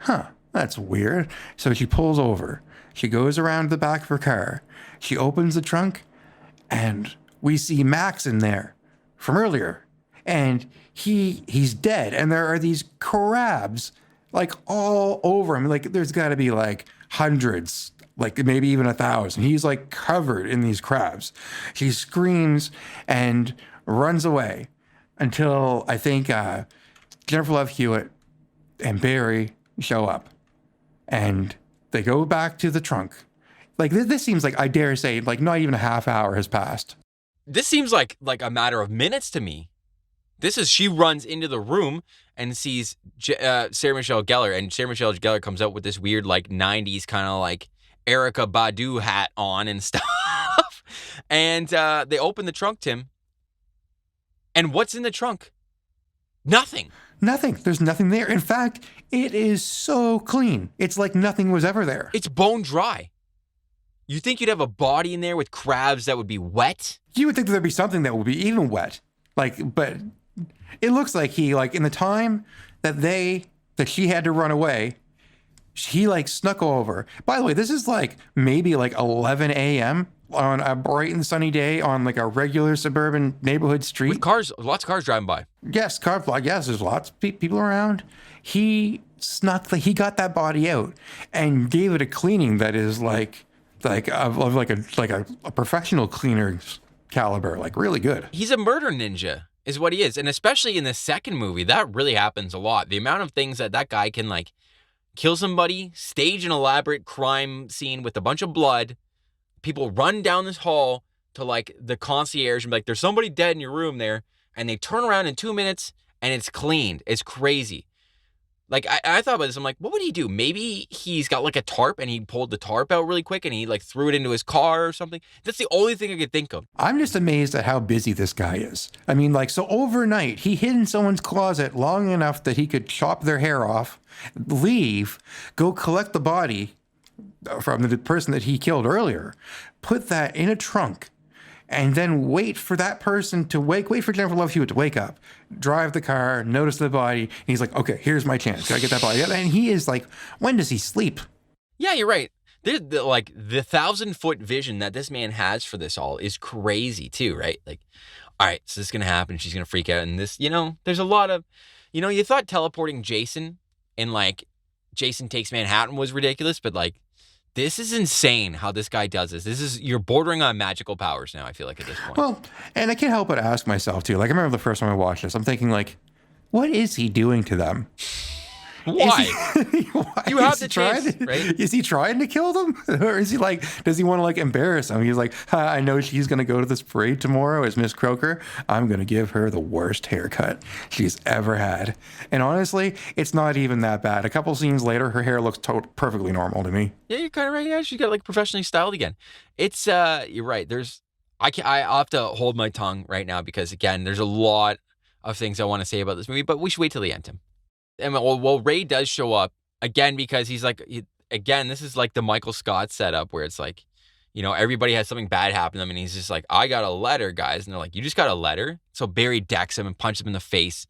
huh, that's weird. So she pulls over. She goes around the back of her car. She opens the trunk, and we see Max in there from earlier. And he's dead. And there are these crabs like all over him. Like there's got to be like hundreds, like maybe even 1,000. He's like covered in these crabs. She screams and runs away until I think Jennifer Love Hewitt and Barry show up, and they go back to the trunk. Like this seems like, I dare say, like not even a half hour has passed. This seems like a matter of minutes to me. She runs into the room and sees Sarah Michelle Gellar, and Sarah Michelle Gellar comes out with this weird like 90s kind of like Erykah Badu hat on and stuff. And they open the trunk, Tim. And what's in the trunk? Nothing. Nothing. There's nothing there. In fact, it is so clean. It's like nothing was ever there. It's bone dry. You think you'd have a body in there with crabs that would be wet? You would think that there'd be something that would be even wet. But it looks like he, like in the time that she had to run away, he like snuck over. By the way, this is like maybe like 11 a.m. on a bright and sunny day on like a regular suburban neighborhood street. With cars, lots of cars driving by. Yes, there's lots of people around. He got that body out and gave it a cleaning that is like a professional cleaner's caliber, like really good. He's a murder ninja is what he is. And especially in the second movie, that really happens a lot. The amount of things that guy can like kill somebody, stage an elaborate crime scene with a bunch of blood, people run down this hall to like the concierge and be like, there's somebody dead in your room there. And they turn around in 2 minutes and it's cleaned. It's crazy. Like, I thought about this. I'm like, what would he do? Maybe he's got like a tarp and he pulled the tarp out really quick and he like threw it into his car or something. That's the only thing I could think of. I'm just amazed at how busy this guy is. I mean, like, so overnight, he hid in someone's closet long enough that he could chop their hair off, leave, go collect the body from the person that he killed earlier, put that in a trunk, and then wait for that person to wait for Jennifer Love Hewitt to wake up, drive the car, notice the body, and he's like, okay, here's my chance. Gotta get that body. And he is like, when does he sleep? Yeah, you're right. The 1,000-foot vision that this man has for this all is crazy too, right? Like, all right, so this is going to happen. She's going to freak out. And this, there's a lot of, you thought teleporting Jason in like Jason Takes Manhattan was ridiculous, but like, this is insane how this guy does this. You're bordering on magical powers now, I feel like, at this point. Well, and I can't help but ask myself, too. Like, I remember the first time I watched this, I'm thinking, like, what is he doing to them? Why? Why? You have the chance, right? Is he trying to kill them? Or is he like, does he want to like embarrass them? He's like, I know she's going to go to this parade tomorrow as Miss Croker. I'm going to give her the worst haircut she's ever had. And honestly, it's not even that bad. A couple scenes later, her hair looks perfectly normal to me. Yeah, you're kind of right. Yeah, she got like professionally styled again. It's, you're right. I'll have to hold my tongue right now because again, there's a lot of things I want to say about this movie, but we should wait till the end, Tim. And well, Ray does show up again because he's like, this is like the Michael Scott setup where it's like, everybody has something bad happen to them. And he's just like, I got a letter, guys. And they're like, you just got a letter? So Barry decks him and punches him in the face.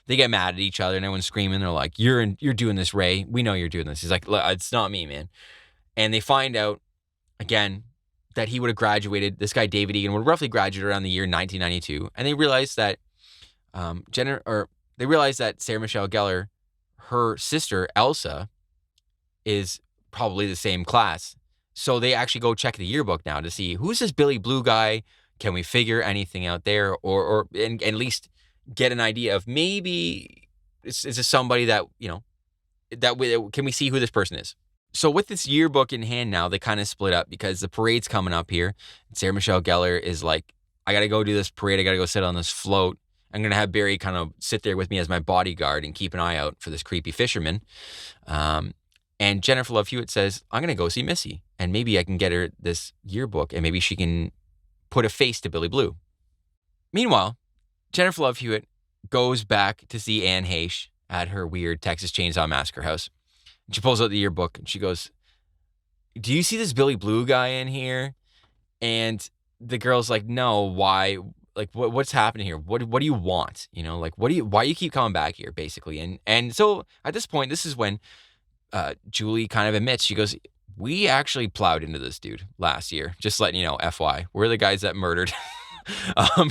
They get mad at each other and everyone's screaming. They're like, you're doing this, Ray. We know you're doing this. He's like, it's not me, man. And they find out again that he would have graduated. This guy, David Egan, would roughly graduate around the year 1992. And they realized that Sarah Michelle Gellar, her sister, Elsa, is probably the same class. So they actually go check the yearbook now to see who's this Billy Blue guy? Can we figure anything out there? Or at least get an idea of maybe is this somebody that, can we see who this person is? So with this yearbook in hand now, they kind of split up because the parade's coming up here. Sarah Michelle Gellar is like, I got to go do this parade. I got to go sit on this float. I'm going to have Barry kind of sit there with me as my bodyguard and keep an eye out for this creepy fisherman. And Jennifer Love Hewitt says, I'm going to go see Missy and maybe I can get her this yearbook and maybe she can put a face to Billy Blue. Meanwhile, Jennifer Love Hewitt goes back to see Anne Heche at her weird Texas Chainsaw Massacre house. And she pulls out the yearbook and she goes, "Do you see this Billy Blue guy in here?" And the girl's like, "No, why? Like, what's happening here? What do you want? You know, like, why you keep coming back here, basically?" And so at this point, this is when Julie kind of admits, she goes, "We actually plowed into this dude last year. Just letting you know, FY. We're the guys that murdered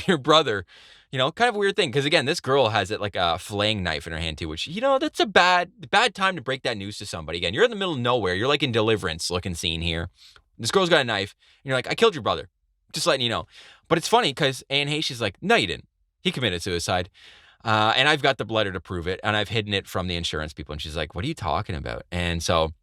your brother." You know, kind of a weird thing. Because again, this girl has it like a flaying knife in her hand too, which, you know, that's a bad time to break that news to somebody. Again, you're in the middle of nowhere. You're like in Deliverance looking scene here. This girl's got a knife. And you're like, "I killed your brother." Just letting you know. But it's funny because Anne Heche is like, "No, you didn't. He committed suicide. And I've got the letter to prove it. And I've hidden it from the insurance people." And she's like, "What are you talking about?" And so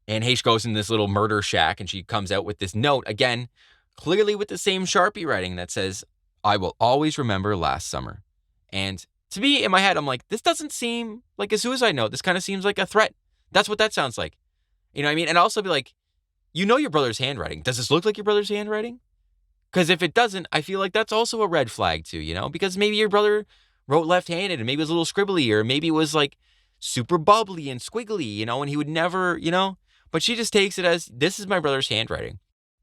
Anne Heche goes in this little murder shack and she comes out with this note, again, clearly with the same Sharpie writing that says, "I will always remember last summer." And to me, in my head, I'm like, this doesn't seem like a suicide note. This kind of seems like a threat. That's what that sounds like. You know what I mean? And also be like, you know your brother's handwriting. Does this look like your brother's handwriting? Because if it doesn't, I feel like that's also a red flag too, you know? Because maybe your brother wrote left-handed and maybe it was a little scribbly, or maybe it was like super bubbly and squiggly, you know, and he would never, you know? But she just takes it as, this is my brother's handwriting.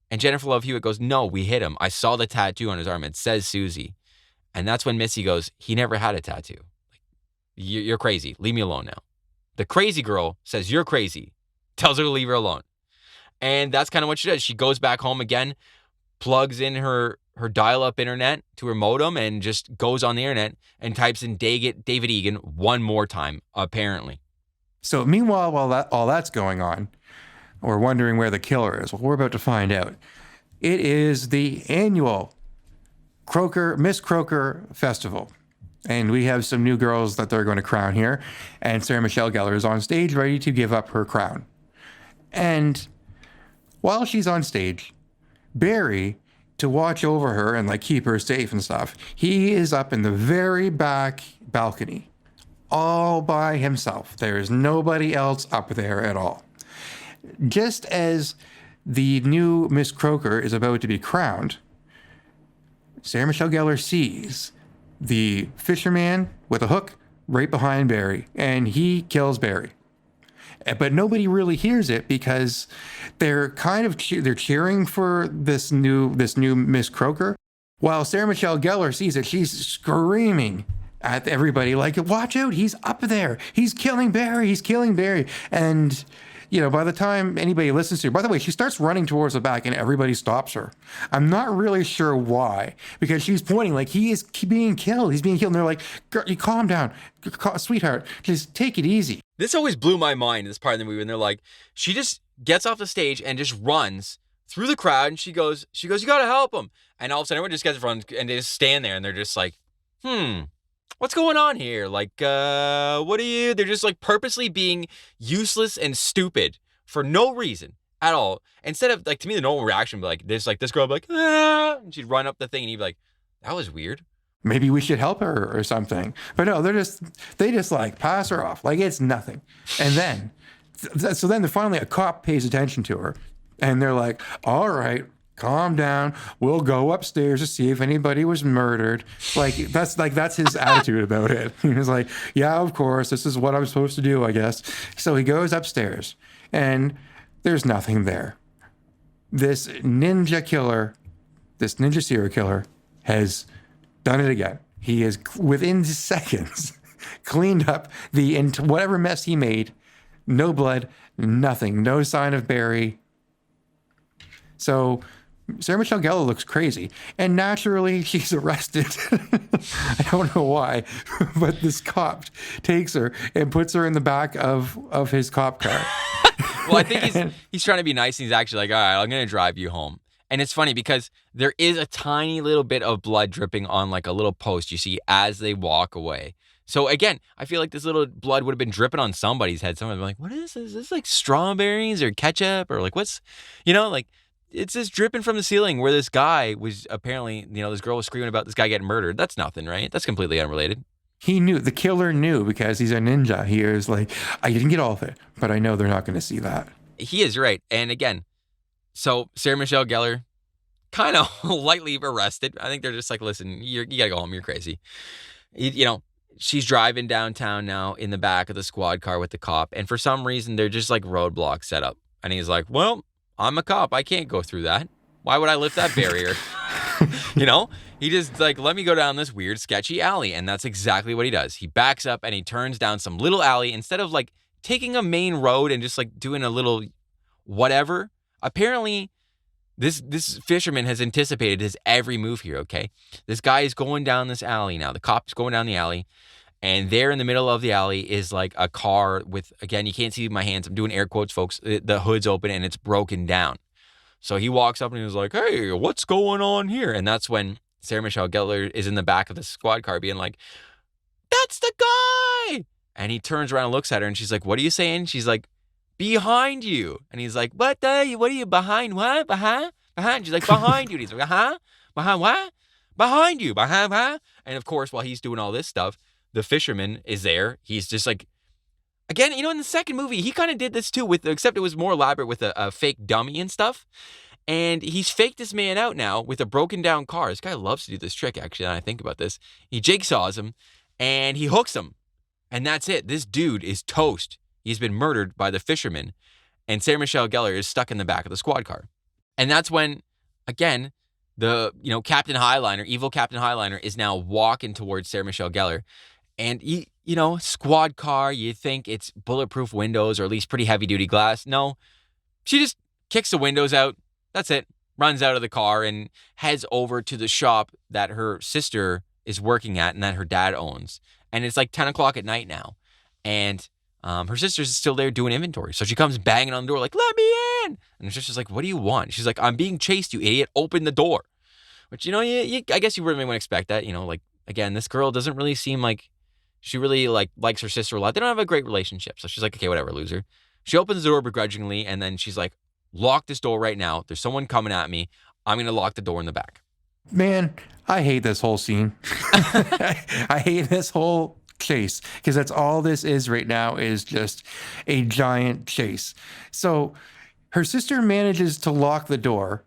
And Jennifer Love Hewitt goes, "No, we hit him. I saw the tattoo on his arm. It says Susie." And that's when Missy goes, "He never had a tattoo. You're crazy. Leave me alone now." The crazy girl says, "You're crazy." Tells her to leave her alone. And that's kind of what she does. She goes back home again, plugs in her dial-up internet to her modem, and just goes on the internet and types in David Egan one more time, apparently. So meanwhile, while all that's going on, we're wondering where the killer is. Well, we're about to find out. It is the annual Miss Croker Festival. And we have some new girls that they're going to crown here. And Sarah Michelle Gellar is on stage ready to give up her crown. And while she's on stage, Barry, to watch over her and like keep her safe and stuff, he is up in the very back balcony all by himself. There is nobody else up there at all. Just as the new Miss Croker is about to be crowned, Sarah Michelle Gellar sees the fisherman with a hook right behind Barry, and he kills Barry. But nobody really hears it because they're kind of they're cheering for this new Miss Croker. While Sarah Michelle Gellar sees it, she's screaming at everybody like, "Watch out, he's up there. He's killing Barry. He's killing Barry." And you know, by the time anybody listens to her, by the way, she starts running towards the back and everybody stops her. I'm not really sure why, because she's pointing like he is being killed. He's being killed. And they're like, "Girl, you calm down, sweetheart. Just take it easy." This always blew my mind, this part of the movie, and they're like, she just gets off the stage and just runs through the crowd, and she goes, "You got to help him." And all of a sudden, everyone just gets run, and they just stand there, and they're just like, what's going on here? Like, what are you? They're just like purposely being useless and stupid for no reason at all. Instead of, like, to me, the normal reaction would be like, this girl would be like, "Ah," and she'd run up the thing, and he'd be like, "That was weird. Maybe we should help her or something." But no, they just like pass her off like it's nothing. And then, so then finally a cop pays attention to her, and they're like, "All right, calm down. We'll go upstairs to see if anybody was murdered." That's his attitude about it. He was like, "Yeah, of course, this is what I'm supposed to do, I guess." So he goes upstairs, and there's nothing there. This ninja serial killer has done it again. He has, within seconds, cleaned up whatever mess he made. No blood, nothing, no sign of Barry. So Sarah Michelle Gellar looks crazy, and naturally she's arrested. I don't know why, but this cop takes her and puts her in the back of his cop car. Well, I think he's trying to be nice, and he's actually like, "All right, I'm going to drive you home." And it's funny because there is a tiny little bit of blood dripping on like a little post you see as they walk away. So again, I feel like this little blood would have been dripping on somebody's head. Someone would be like, "What is this? Is this like strawberries or ketchup or like what's," you know, like it's just dripping from the ceiling where this guy was apparently, you know, this girl was screaming about this guy getting murdered. That's nothing, right? That's completely unrelated. He knew, the killer knew, because he's a ninja. He is like, "I didn't get all of it, but I know they're not going to see that." He is right. And again, so Sarah Michelle Gellar kind of lightly arrested. I think they're just like, "Listen, you got to go home. You're crazy." You know, she's driving downtown now in the back of the squad car with the cop. And for some reason, they're just like roadblocks set up. And he's like, well, I'm a cop. I can't go through that. Why would I lift that barrier? He just like, let me go down this weird, sketchy alley. And that's exactly what he does. He backs up and he turns down some little alley instead of like taking a main road and just like doing a little whatever. Apparently, this fisherman has anticipated his every move here, okay? This guy is going down this alley now. The cop's going down the alley. And there in the middle of the alley is like a car with, again, you can't see my hands. I'm doing air quotes, folks. The hood's open and it's broken down. So he walks up and he's like, hey, what's going on here? And that's when Sarah Michelle Gellar is in the back of the squad car being like, that's the guy. And he turns around and looks at her and she's like, what are you saying? She's like, behind you. And he's like, what are you behind? What? Behind? She's like, behind you. And he's like, behind what? Behind you. Behind what? And of course, while he's doing all this stuff, the fisherman is there. He's just like, again, in the second movie, he kind of did this too, except it was more elaborate with a fake dummy and stuff. And he's faked this man out now with a broken down car. This guy loves to do this trick, actually, now I think about this. He jigsaws him and he hooks him. And that's it. This dude is toast. He's been murdered by the fisherman. And Sarah Michelle Gellar is stuck in the back of the squad car. And that's when, again, the, Captain Highliner, evil Captain Highliner is now walking towards Sarah Michelle Gellar. And, squad car, you think it's bulletproof windows or at least pretty heavy-duty glass. No, she just kicks the windows out. That's it. Runs out of the car and heads over to the shop that her sister is working at and that her dad owns. And it's like 10 o'clock at night now. And her sister's still there doing inventory. So she comes banging on the door like, let me in. And her sister's like, what do you want? She's like, I'm being chased, you idiot. Open the door. Which, I guess you really wouldn't expect that. Again, this girl doesn't really seem like she really likes her sister a lot. They don't have a great relationship. So she's like, okay, whatever, loser. She opens the door begrudgingly. And then she's like, lock this door right now. There's someone coming at me. I'm going to lock the door in the back. Man, I hate this whole scene. I hate this whole chase because that's all this is right now is just a giant chase. So her sister manages to lock the door.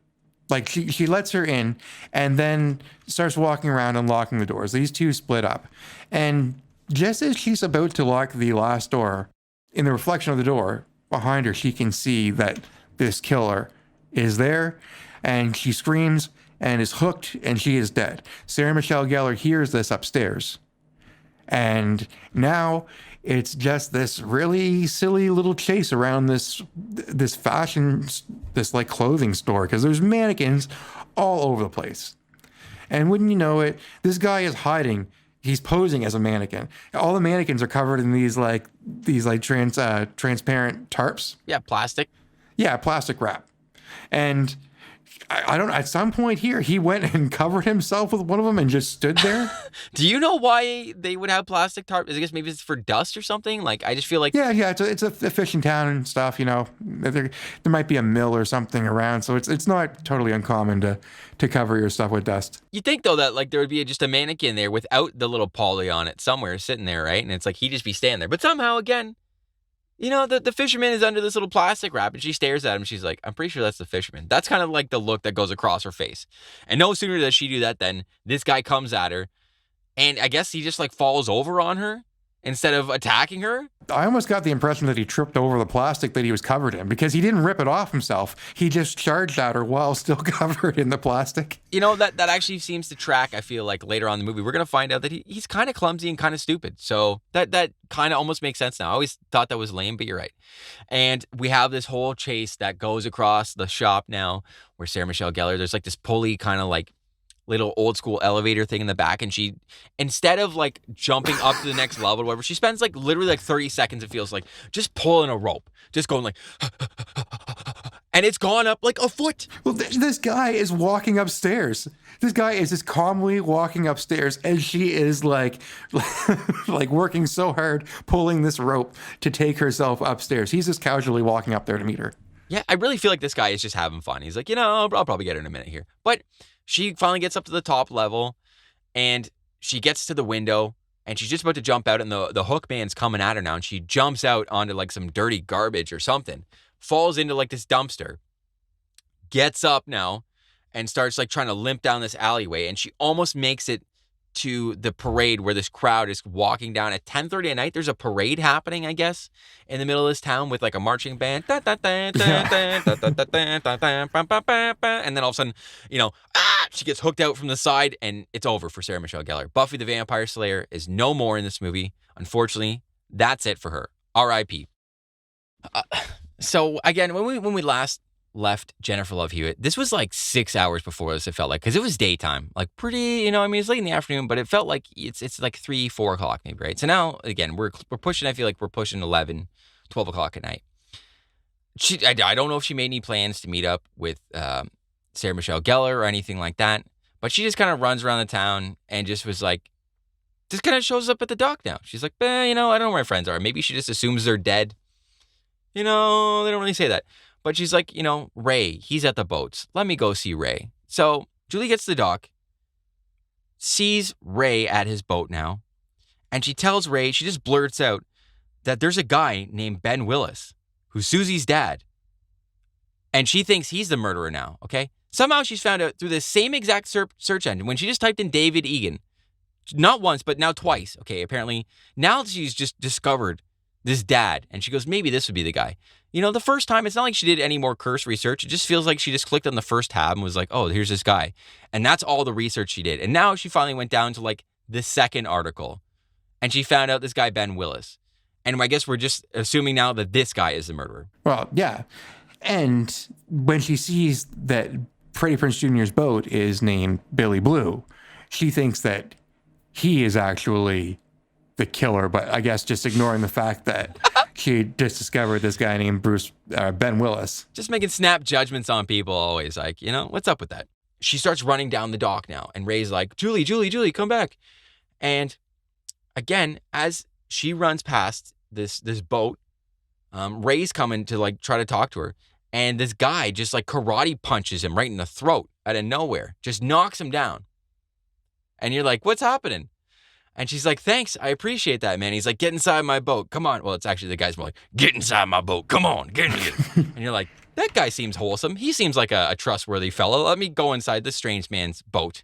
Like she lets her in and then starts walking around and locking the doors. These two split up. And just as she's about to lock the last door, in the reflection of the door behind her, she can see that this killer is there and she screams and is hooked and she is dead. Sarah Michelle Gellar hears this upstairs. And now it's just this really silly little chase around this fashion, this like clothing store, because there's mannequins all over the place. And wouldn't you know it, this guy is hiding. He's posing as a mannequin. All the mannequins are covered in these transparent tarps. Yeah, plastic. Yeah, plastic wrap. And I don't know, at some point here, he went and covered himself with one of them and just stood there. Do you know why they would have plastic tarp? I guess maybe it's for dust or something. Like, I just feel like... Yeah, it's a fishing town and stuff, There might be a mill or something around, so it's not totally uncommon to cover your stuff with dust. You think, though, that like there would be just a mannequin there without the little poly on it somewhere sitting there, right? And it's like he'd just be standing there. But somehow, again... the fisherman is under this little plastic wrap and she stares at him. She's like, I'm pretty sure that's the fisherman. That's kind of like the look that goes across her face. And no sooner does she do that than this guy comes at her. And I guess he just like falls over on her instead of attacking her. I almost got the impression that he tripped over the plastic that he was covered in because he didn't rip it off himself. He just charged at her while still covered in the plastic. That actually seems to track, I feel like, later on in the movie. We're going to find out that he's kind of clumsy and kind of stupid. So that kind of almost makes sense now. I always thought that was lame, but you're right. And we have this whole chase that goes across the shop now where Sarah Michelle Gellar, there's like this pulley kind of like little old school elevator thing in the back, and she, instead of like jumping up to the next level or whatever, she spends like literally like 30 seconds, it feels like, just pulling a rope, just going like and it's gone up like a foot. Well, this guy is walking upstairs. This guy is just calmly walking upstairs, and she is like working so hard pulling this rope to take herself upstairs. He's just casually walking up there to meet her. Yeah, I really feel like this guy is just having fun. He's like, I'll probably get her in a minute here. But she finally gets up to the top level and she gets to the window and she's just about to jump out and the hook man's coming at her now, and she jumps out onto like some dirty garbage or something, falls into like this dumpster, gets up now and starts like trying to limp down this alleyway, and she almost makes it to the parade where this crowd is walking down at 10:30 at night. There's a parade happening, I guess, in the middle of this town with like a marching band. And then all of a sudden, she gets hooked out from the side and it's over for Sarah Michelle Gellar. Buffy the Vampire Slayer is no more in this movie. Unfortunately, that's it for her. R.I.P. So again, when we last left Jennifer Love Hewitt, this was like 6 hours before this, it felt like, because it was daytime, like pretty, it's late in the afternoon, but it felt like it's like 3-4 o'clock maybe, right? So now again we're pushing, I feel like we're pushing 11, 12 o'clock at night. I don't know if she made any plans to meet up with Sarah Michelle Gellar or anything like that, but she just kind of runs around the town and just was like, just kind of shows up at the dock now. She's like, I don't know where my friends are. Maybe she just assumes they're dead. They don't really say that. But she's like, Ray, he's at the boats. Let me go see Ray. So Julie gets to the dock, sees Ray at his boat now, and she tells Ray, she just blurts out that there's a guy named Ben Willis, who's Susie's dad. And she thinks he's the murderer now, okay? Somehow she's found out through the same exact search engine. When she just typed in David Egan, not once, but now twice, okay? Apparently, now she's just discovered this dad, and she goes, maybe this would be the guy. The first time, it's not like she did any more curse research. It just feels like she just clicked on the first tab and was like, oh, here's this guy. And that's all the research she did. And now she finally went down to like the second article, and she found out this guy, Ben Willis. And I guess we're just assuming now that this guy is the murderer. Well, yeah. And when she sees that Freddie Prinze Jr.'s boat is named Billy Blue, she thinks that he is actually the killer, but I guess just ignoring the fact that she just discovered this guy named Ben Willis. Just making snap judgments on people always, like, what's up with that? She starts running down the dock now, and Ray's like, Julie, come back. And again, as she runs past this boat, Ray's coming to like try to talk to her, and this guy just like karate punches him right in the throat out of nowhere, just knocks him down. And you're like, what's happening? And she's like, thanks, I appreciate that, man. He's like, get inside my boat. Come on. Well, it's actually the guy's more like, get inside my boat. Come on, get in here. And you're like, that guy seems wholesome. He seems like a trustworthy fellow. Let me go inside this strange man's boat,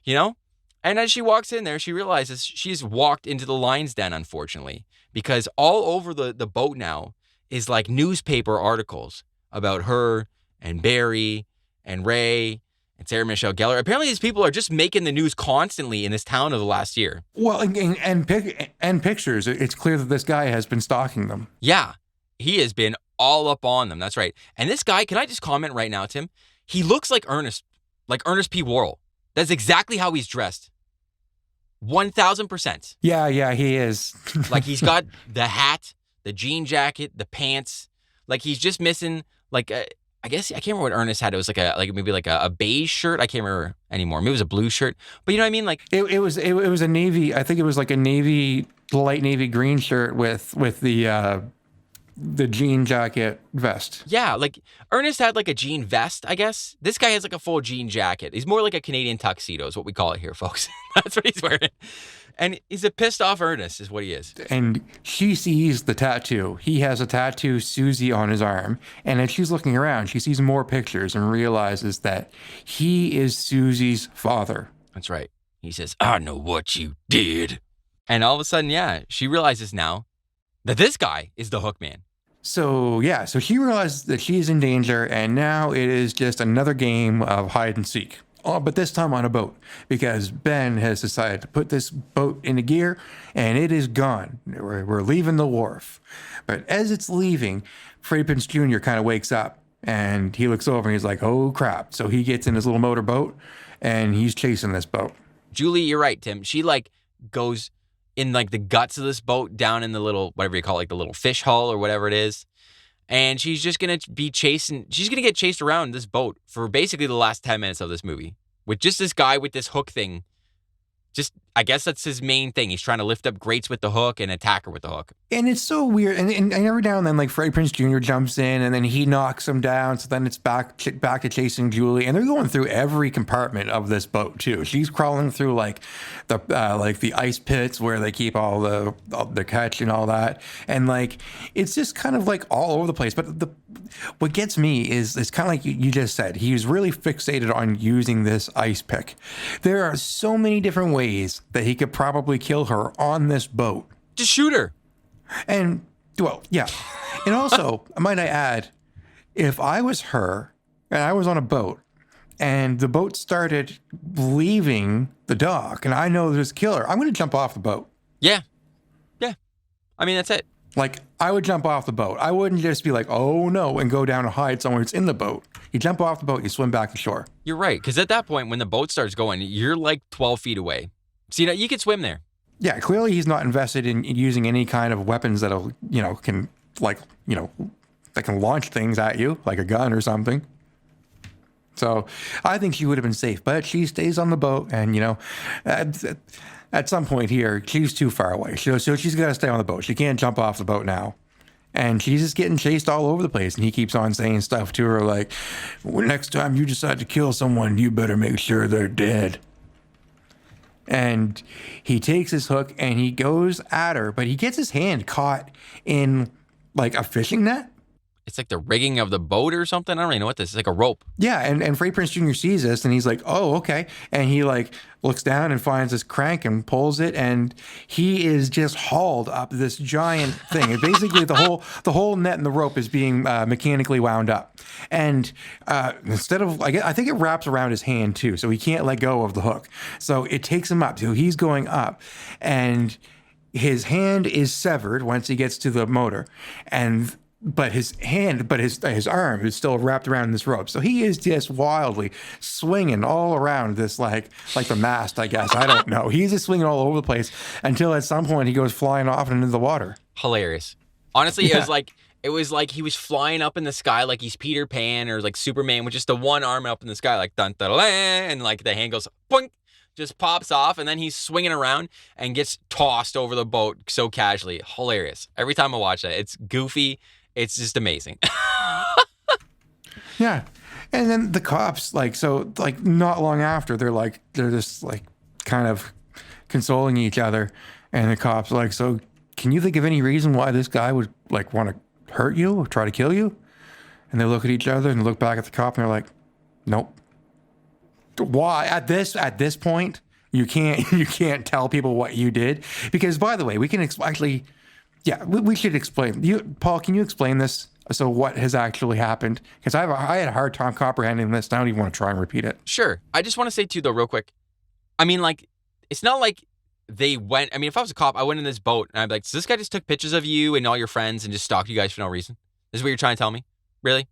And as she walks in there, she realizes she's walked into the lion's den, unfortunately, because all over the boat now is like newspaper articles about her and Barry and Ray and Sarah Michelle Gellar. Apparently, these people are just making the news constantly in this town of the last year. Well, and pictures. It's clear that this guy has been stalking them. Yeah, he has been all up on them. That's right. And this guy, can I just comment right now, Tim? He looks like Ernest P. Worrell. That's exactly how he's dressed. 1,000%. Yeah, he is. Like he's got the hat, the jean jacket, the pants. Like he's just missing like I guess I can't remember what Ernest had. It was maybe a beige shirt. I can't remember anymore. Maybe it was a blue shirt. But you know what I mean? Like it was a navy. I think it was like a light navy green shirt with the jean jacket vest. Yeah, like Ernest had like a jean vest, I guess. This guy has like a full jean jacket. He's more like a Canadian tuxedo is what we call it here, folks. That's what he's wearing. And he's a pissed off Ernest is what he is. And she sees the tattoo. He has a tattoo, Susie, on his arm. And as she's looking around, she sees more pictures and realizes that he is Susie's father. That's right. He says, I know what you did. And all of a sudden, yeah, she realizes now that this guy is the hook man. So she realizes that she is in danger, and now it is just another game of hide and seek. Oh, but this time on a boat, because Ben has decided to put this boat into gear, and it is gone. We're leaving the wharf. But as it's leaving, Freddie Prinze Jr. kind of wakes up, and he looks over, and he's like, oh, crap. So he gets in his little motor boat, and he's chasing this boat. Julie, you're right, Tim. She, goes in, the guts of this boat, down in the little, whatever you call it, the little fish hull or whatever it is. And she's just going to be she's going to get chased around this boat for basically the last 10 minutes of this movie with just this guy with this hook thing just I guess that's his main thing. He's trying to lift up grates with the hook and attack her with the hook. And it's so weird. And every now and then, like Freddie Prinze Jr. jumps in, and then he knocks him down. So then it's back to chasing Julie, and they're going through every compartment of this boat too. She's crawling through like the ice pits where they keep all the catch and all that, and like it's just kind of like all over the place. But what gets me is it's kind of like you just said. He's really fixated on using this ice pick. There are so many different ways that he could probably kill her on this boat. Just shoot her. And, well, yeah. And also, might I add, if I was her and I was on a boat and the boat started leaving the dock and I know there's a killer, I'm going to jump off the boat. Yeah. Yeah. I mean, that's it. Like, I would jump off the boat. I wouldn't just be like, oh no, and go down and hide somewhere that's in the boat. You jump off the boat, you swim back ashore. You're right. Because at that point, when the boat starts going, you're like 12 feet away. See, you could swim there. Yeah, clearly he's not invested in using any kind of weapons that'll, can that can launch things at you, like a gun or something. So I think she would have been safe, but she stays on the boat, and at some point here, she's too far away. So she's got to stay on the boat. She can't jump off the boat now. And she's just getting chased all over the place. And he keeps on saying stuff to her like, well, next time you decide to kill someone, you better make sure they're dead. And he takes his hook and he goes at her, but he gets his hand caught in like a fishing net. It's like the rigging of the boat or something. I don't really know what this is. It's like a rope. Yeah, and Freddie Prinze Jr. sees this and he's like, oh, okay. And he like looks down and finds this crank and pulls it, and he is just hauled up this giant thing. And basically the whole net and the rope is being mechanically wound up. And instead of, I think it wraps around his hand too, so he can't let go of the hook. So it takes him up. So he's going up, and his hand is severed once he gets to the motor, but his arm is still wrapped around this rope. So he is just wildly swinging all around this, like the mast, I guess. I don't know. He's just swinging all over the place until at some point he goes flying off into the water. Hilarious. Honestly, yeah. It was like he was flying up in the sky like he's Peter Pan or like Superman with just the one arm up in the sky, like dun dun dun, and like the hand goes boink, just pops off, and then he's swinging around and gets tossed over the boat so casually. Hilarious. Every time I watch that, it's goofy. It's just amazing. Yeah. And then the cops, not long after, they're just kind of consoling each other. And the cops so can you think of any reason why this guy would want to hurt you or try to kill you? And they look at each other and look back at the cop and they're like, nope. Why? At this point, you can't tell people what you did. Because, by the way, we can actually... Yeah, we should explain. Paul, can you explain this? So what has actually happened? Because I had a hard time comprehending this, and I don't even want to try and repeat it. Sure. I just want to say, too, though, real quick. I mean, it's not like they went... I mean, if I was a cop, I went in this boat, and I'd be like, so this guy just took pictures of you and all your friends and just stalked you guys for no reason? This is what you're trying to tell me? Really?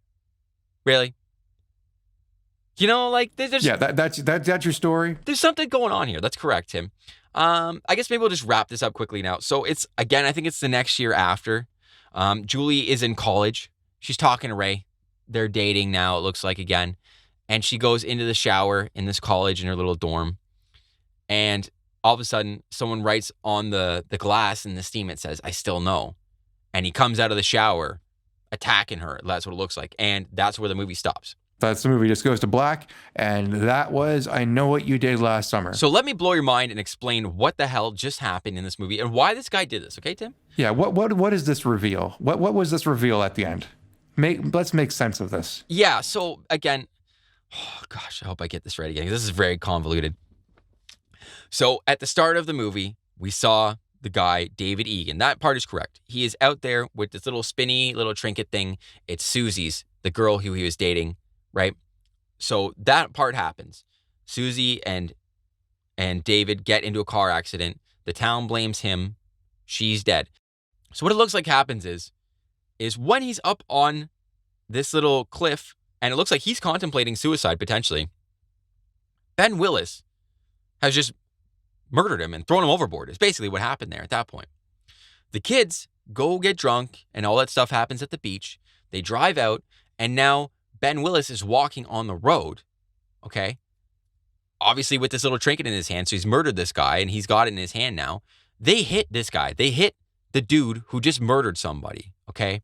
Really? There's... Yeah, that's your story? There's something going on here. That's correct, Tim. I guess maybe we'll just wrap this up quickly now. So I think it's the next year after. Julie is in college. She's talking to Ray. They're dating now, it looks like, again. And she goes into the shower in this college in her little dorm. And all of a sudden, someone writes on the glass in the steam, it says, "I still know." And he comes out of the shower attacking her. That's what it looks like. And that's where the movie stops. That's the movie just goes to black, and that was I Know What You Did Last Summer. So let me blow your mind and explain what the hell just happened in this movie and why this guy did this, okay, Tim? Yeah, what is this reveal? What was this reveal at the end? Let's make sense of this. Yeah, so again, oh gosh, I hope I get this right again. This is very convoluted. So at the start of the movie, we saw the guy, David Egan. That part is correct. He is out there with this little spinny little trinket thing. It's Susie's, the girl who he was dating. Right? So that part happens. Susie and David get into a car accident. The town blames him. She's dead. So what it looks like happens is when he's up on this little cliff, and it looks like he's contemplating suicide potentially, Ben Willis has just murdered him and thrown him overboard. It's basically what happened there at that point. The kids go get drunk and all that stuff happens at the beach. They drive out, and now Ben Willis is walking on the road, okay? obviously with this little trinket in his hand. So he's murdered this guy and he's got it in his hand now. They hit this guy. They hit the dude who just murdered somebody, okay?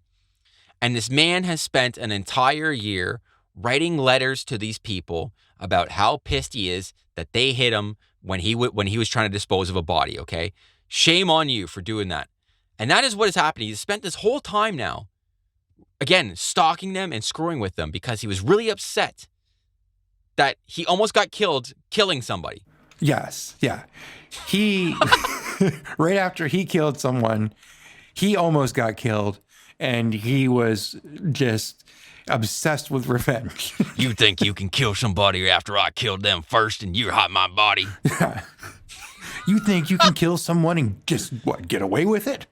And this man has spent an entire year writing letters to these people about how pissed he is that they hit him when he was trying to dispose of a body, okay? Shame on you for doing that. And that is what is happening. He's spent this whole time now, again, stalking them and screwing with them because he was really upset that he almost got killed killing somebody. Yes. Yeah. He, right after he killed someone, he almost got killed and he was just obsessed with revenge. You think you can kill somebody after I killed them first and you hide my body? You think you can kill someone and just, get away with it?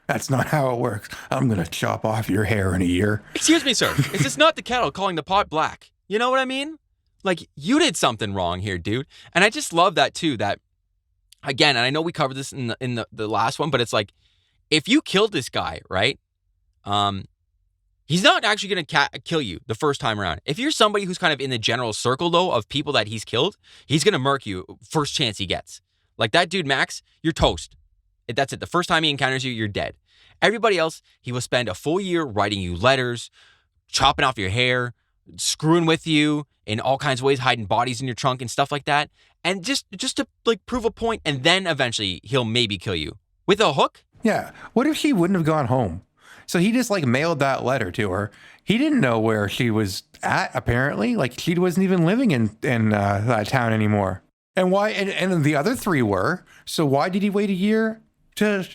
That's not how it works. I'm going to chop off your hair in a year. Excuse me, sir. Is this not the kettle calling the pot black? You know what I mean? Like, you did something wrong here, dude. And I just love that, too, that, again, and I know we covered this in the last one, but it's like, if you killed this guy, right, he's not actually going to kill you the first time around. If you're somebody who's kind of in the general circle, though, of people that he's killed, he's going to murk you first chance he gets. Like that dude, Max, you're toast. That's it. The first time he encounters you, you're dead. Everybody else, he will spend a full year writing you letters, chopping off your hair, screwing with you in all kinds of ways, hiding bodies in your trunk and stuff like that. And just to like prove a point, and then eventually he'll maybe kill you. With a hook? Yeah. What if she wouldn't have gone home? So he just like mailed that letter to her. He didn't know where she was at, apparently. Like she wasn't even living in that town anymore. And why? And the other three were. So why did he wait a year to,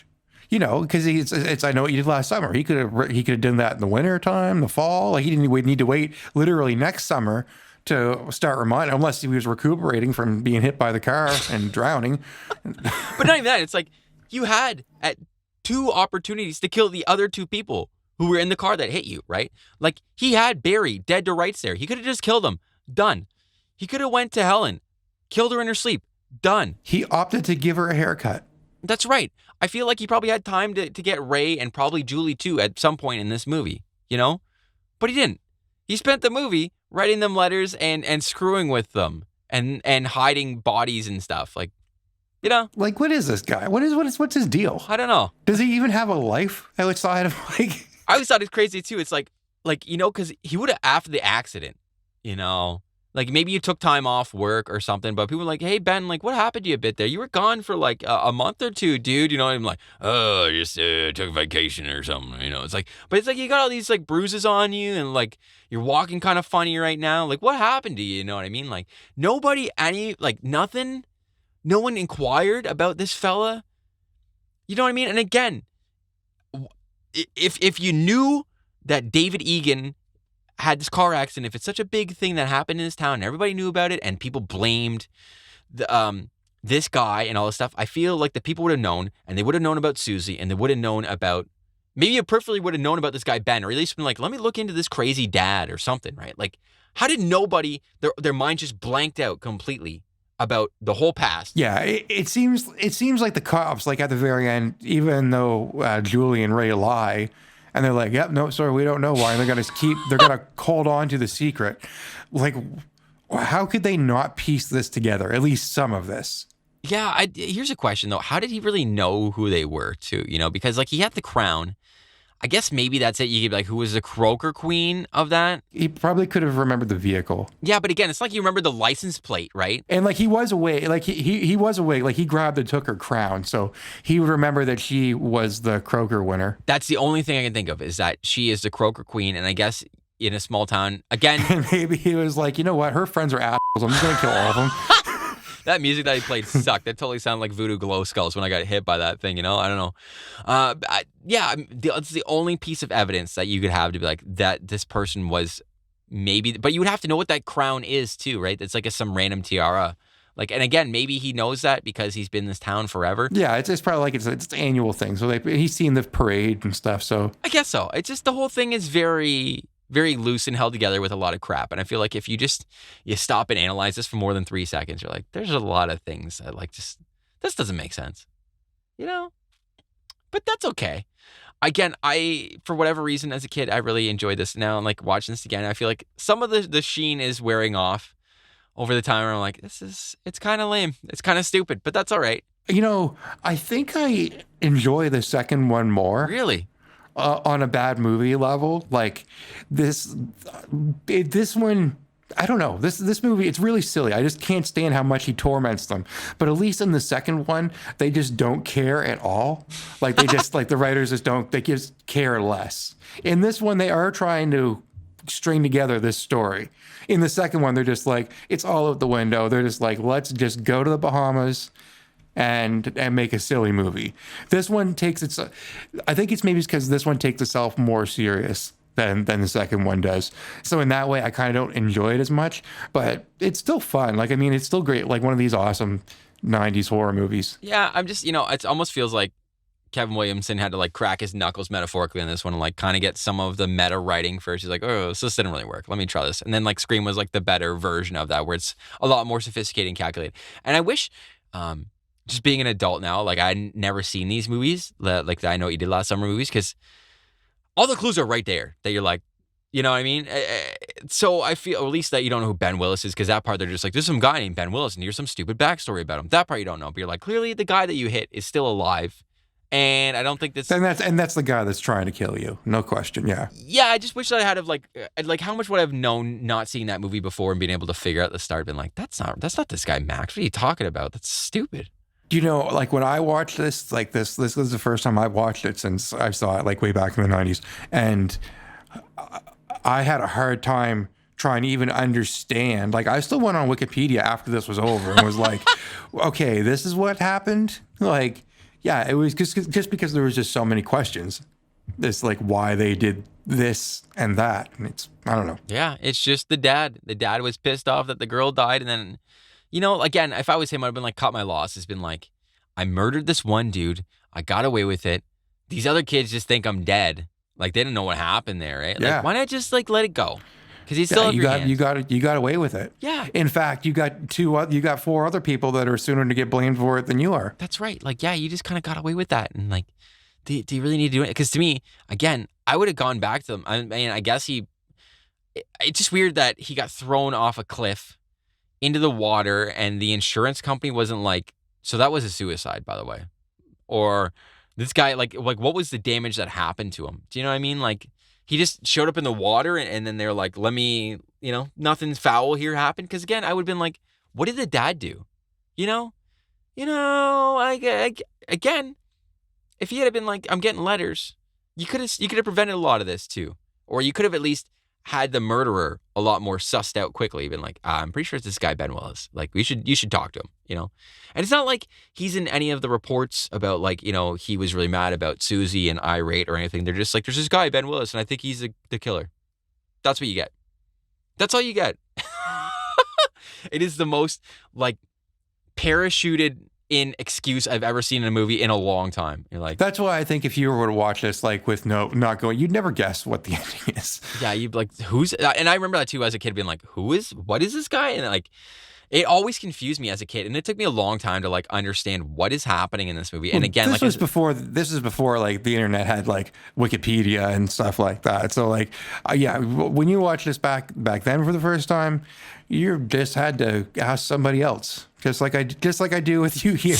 because it's I know what you did last summer. He could have done that in the winter time, the fall. Like he didn't need to wait literally next summer to start reminding, unless he was recuperating from being hit by the car and drowning. But not even that. It's like you had at 2 opportunities to kill the other 2 people who were in the car that hit you, right? Like he had Barry dead to rights there. He could have just killed him. Done. He could have went to Helen, killed her in her sleep. Done. He opted to give her a haircut. That's right. I feel like he probably had time to get Ray and probably Julie too at some point in this movie, But he didn't. He spent the movie writing them letters and screwing with them and hiding bodies and stuff. Like, Like, what is this guy? What's his deal? I don't know. Does he even have a life outside of like? I always thought it's crazy too. It's like because he would have after the accident, like maybe you took time off work or something, but people were like, hey, Ben, like what happened to you a bit there? You were gone for like a month or 2, dude. And I'm like, oh, I just took vacation or something, It's like, but it's like you got all these like bruises on you and like you're walking kind of funny right now. Like what happened to you? You know what I mean? Like nobody, nothing, no one inquired about this fella. You know what I mean? And again, if you knew that David Egan had this car accident, if it's such a big thing that happened in this town and everybody knew about it and people blamed this guy and all this stuff, I feel like the people would have known, and they would have known about Susie, and they would have known about, maybe it perfectly would have known about this guy Ben, or at least been like, let me look into this crazy dad or something, right? Like, how did nobody, their mind just blanked out completely about the whole past? Yeah, it seems like the cops, like at the very end, even though Julie and Ray lie, and they're like, yep, no, sorry, we don't know why. And they're going to hold on to the secret. Like, how could they not piece this together? At least some of this. Yeah, here's a question, though. How did he really know who they were, too? Because, like, he had the crown. I guess maybe that's it. You could be like, who was the Croaker Queen of that? He probably could have remembered the vehicle. Yeah, but again, it's like you remember the license plate, right? And like he was awake, like he was awake, like he grabbed and took her crown, so he would remember that she was the Croaker winner. That's the only thing I can think of is that she is the Croaker Queen, and I guess in a small town, again. And maybe he was like, you know what, her friends are assholes. I'm just gonna kill all of them. That music that he played sucked. That totally sounded like Voodoo Glow Skulls when I got hit by that thing, I don't know. It's the only piece of evidence that you could have to be like, that this person was maybe, but you would have to know what that crown is too, right? It's like some random tiara. Like, and again, maybe he knows that because he's been in this town forever. Yeah, it's probably like it's an annual thing. So he's seen the parade and stuff, so. I guess so. It's just the whole thing is very, very loose and held together with a lot of crap. And I feel like if you stop and analyze this for more than 3 seconds, you're like, there's a lot of things that this doesn't make sense, but that's okay. Again, for whatever reason, as a kid, I really enjoyed this now. And like watching this again, I feel like some of the sheen is wearing off. over the time where I'm like, it's kind of lame. It's kind of stupid, but that's all right. You know, I think I enjoy the second one more. Really? On a bad movie level. Like this one, I don't know. This movie, it's really silly. I just can't stand how much he torments them. But at least in the second one, they just don't care at all. Like they just like the writers they just care less. In this one, they are trying to string together this story. In the second one, they're just like, it's all out the window. They're just like, let's just go to the Bahamas and make a silly movie. This one I think it's maybe because this one takes itself more serious than the second one does. So in that way, I kind of don't enjoy it as much, but it's still fun. Like, I mean, it's still great. Like one of these awesome 90s horror movies. Yeah, I'm just, it almost feels like Kevin Williamson had to like crack his knuckles metaphorically in this one and like kind of get some of the meta writing first. He's like, oh, this didn't really work. Let me try this. And then like Scream was like the better version of that, where it's a lot more sophisticated and calculated. And I wish, just being an adult now, like I'd never seen these movies, like the I Know What You Did Last Summer movies, because all the clues are right there that you're like, you know what I mean? So I feel, or at least that you don't know who Ben Willis is, because that part they're just like, there's some guy named Ben Willis and here's some stupid backstory about him. That part you don't know, but you're like, clearly the guy that you hit is still alive. And I don't think this. And that's the guy that's trying to kill you, no question. Yeah. Yeah, I just wish that I had like how much would I have known not seeing that movie before and being able to figure out the start, been like, that's not this guy Max. What are you talking about? That's stupid. You know, like when I watched this, like this was the first time I watched it since I saw it like way back in the 90s. And I had a hard time trying to even understand. Like I still went on Wikipedia after this was over and was like, okay, this is what happened. Like, yeah, it was just because there was just so many questions. This like why they did this and that. And I don't know. Yeah, it's just the dad. The dad was pissed off that the girl died, and then, again, if I was him, I'd have been like, cut my loss. It's been like, I murdered this one dude. I got away with it. These other kids just think I'm dead. Like, they didn't know what happened there, right? Yeah. Like, why not just, like, let it go? Because he's still you got away with it. Yeah. In fact, you got 4 other people that are sooner to get blamed for it than you are. That's right. Like, yeah, you just kind of got away with that. And, like, do you really need to do it? Because to me, again, I would have gone back to them. I mean, I guess it's just weird that he got thrown off a cliff into the water and the insurance company wasn't like, so that was a suicide, by the way. Or this guy, like what was the damage that happened to him? Do you know what I mean? Like he just showed up in the water and then they're like, let me, nothing foul here happened. Because again, I would have been like, what did the dad do? Again, if he had been like, I'm getting letters, you could have prevented a lot of this too. Or you could have at least had the murderer a lot more sussed out quickly, been like, I'm pretty sure it's this guy Ben Willis. Like you should talk to him, And it's not like he's in any of the reports about like, he was really mad about Susie and irate or anything. They're just like, there's this guy Ben Willis and I think he's the killer. That's what you get. That's all you get. It is the most like parachuted in excuse I've ever seen in a movie in a long time. You're like, that's why I think if you were to watch this like with not going, you'd never guess what the ending is. Yeah, you'd like, who's, and I remember that too as a kid being like, what is this guy? And like, it always confused me as a kid, and it took me a long time to like understand what is happening in this movie. And again, this is before like the internet had like Wikipedia and stuff like that. So like, yeah, when you watch this back then for the first time, you just had to ask somebody else. Just like I do with you here.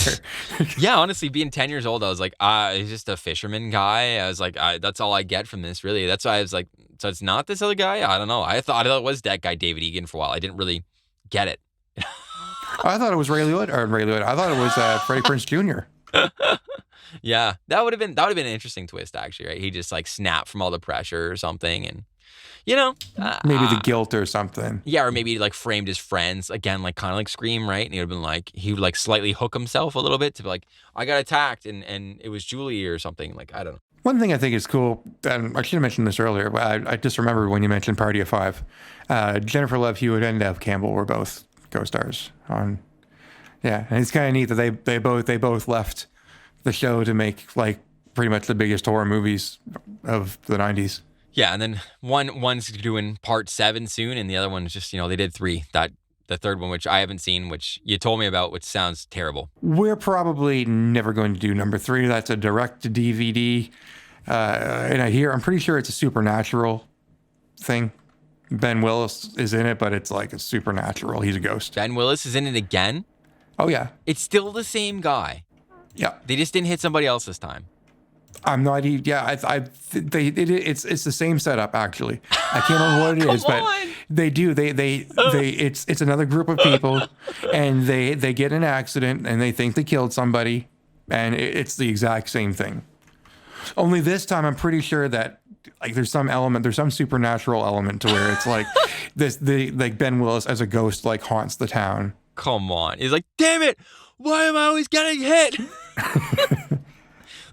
Yeah, honestly, being 10 years old, I was like, he's just a fisherman guy. I was like, that's all I get from this, really. That's why I was like, so it's not this other guy? I don't know. I thought it was that guy, David Egan, for a while. I didn't really get it. I thought it was Ray Liotta. I thought it was Freddie Prinze Jr. Yeah, that would have been an interesting twist, actually, right? He just like snapped from all the pressure or something, and maybe the guilt or something. Yeah, or maybe he like framed his friends again, like kind of like Scream, right? And he would have been like, he would like slightly hook himself a little bit to be like, I got attacked and it was Julie or something. Like, I don't know. One thing I think is cool, and I should have mentioned this earlier, but I just remembered when you mentioned Party of Five. Jennifer Love Hewitt and Nev Campbell were both co-stars on. Yeah, and it's kind of neat that they both left the show to make like pretty much the biggest horror movies of the 90s. Yeah, and then one's doing part 7 soon, and the other one's just, they did 3. The third one, which I haven't seen, which you told me about, which sounds terrible. We're probably never going to do number 3. That's a direct-to-DVD. And I'm pretty sure it's a Supernatural thing. Ben Willis is in it, but it's like a supernatural. He's a ghost. Ben Willis is in it again. Oh yeah, It's still the same guy. yeah. They just didn't hit somebody else this time. I'm not even. Yeah, it's the same setup actually. I can't remember what it is, but they do. It's another group of people, and they get in an accident and they think they killed somebody, and it's the exact same thing. Only this time, I'm pretty sure that like there's some supernatural element to where it's like like Ben Willis as a ghost like haunts the town. Come on. He's like, damn it. Why am I always getting hit?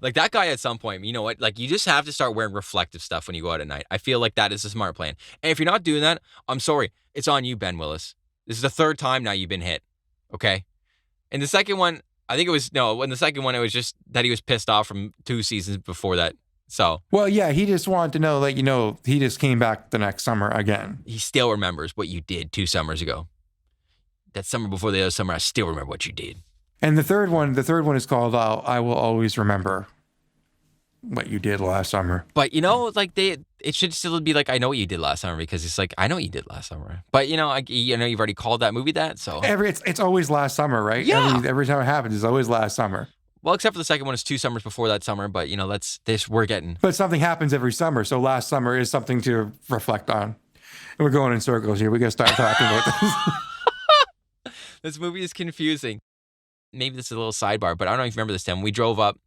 Like that guy at some point, you know what? Like you just have to start wearing reflective stuff when you go out at night. I feel like that is a smart plan. And if you're not doing that, I'm sorry. It's on you, Ben Willis. This is the third time now you've been hit. Okay. And the second one, in the second one, it was just that he was pissed off from 2 seasons before that. So. Well, yeah, he just wanted to know that, he just came back the next summer again. He still remembers what you did 2 summers ago. That summer before the other summer, I still remember what you did. And the third one is called I Will Always Remember What You Did Last Summer. But, like it should still be like, I know what you did last summer, because it's like, I know what you did last summer. But, you've already called that movie that, so. It's always last summer, right? Yeah. Every time it happens, it's always last summer. Well, except for the second one, it's 2 summers before that summer, but, we're getting. But something happens every summer, so last summer is something to reflect on. And we're going in circles here. We got to start talking about this. This movie is confusing. Maybe this is a little sidebar, but I don't know if you remember this, Tim. We drove up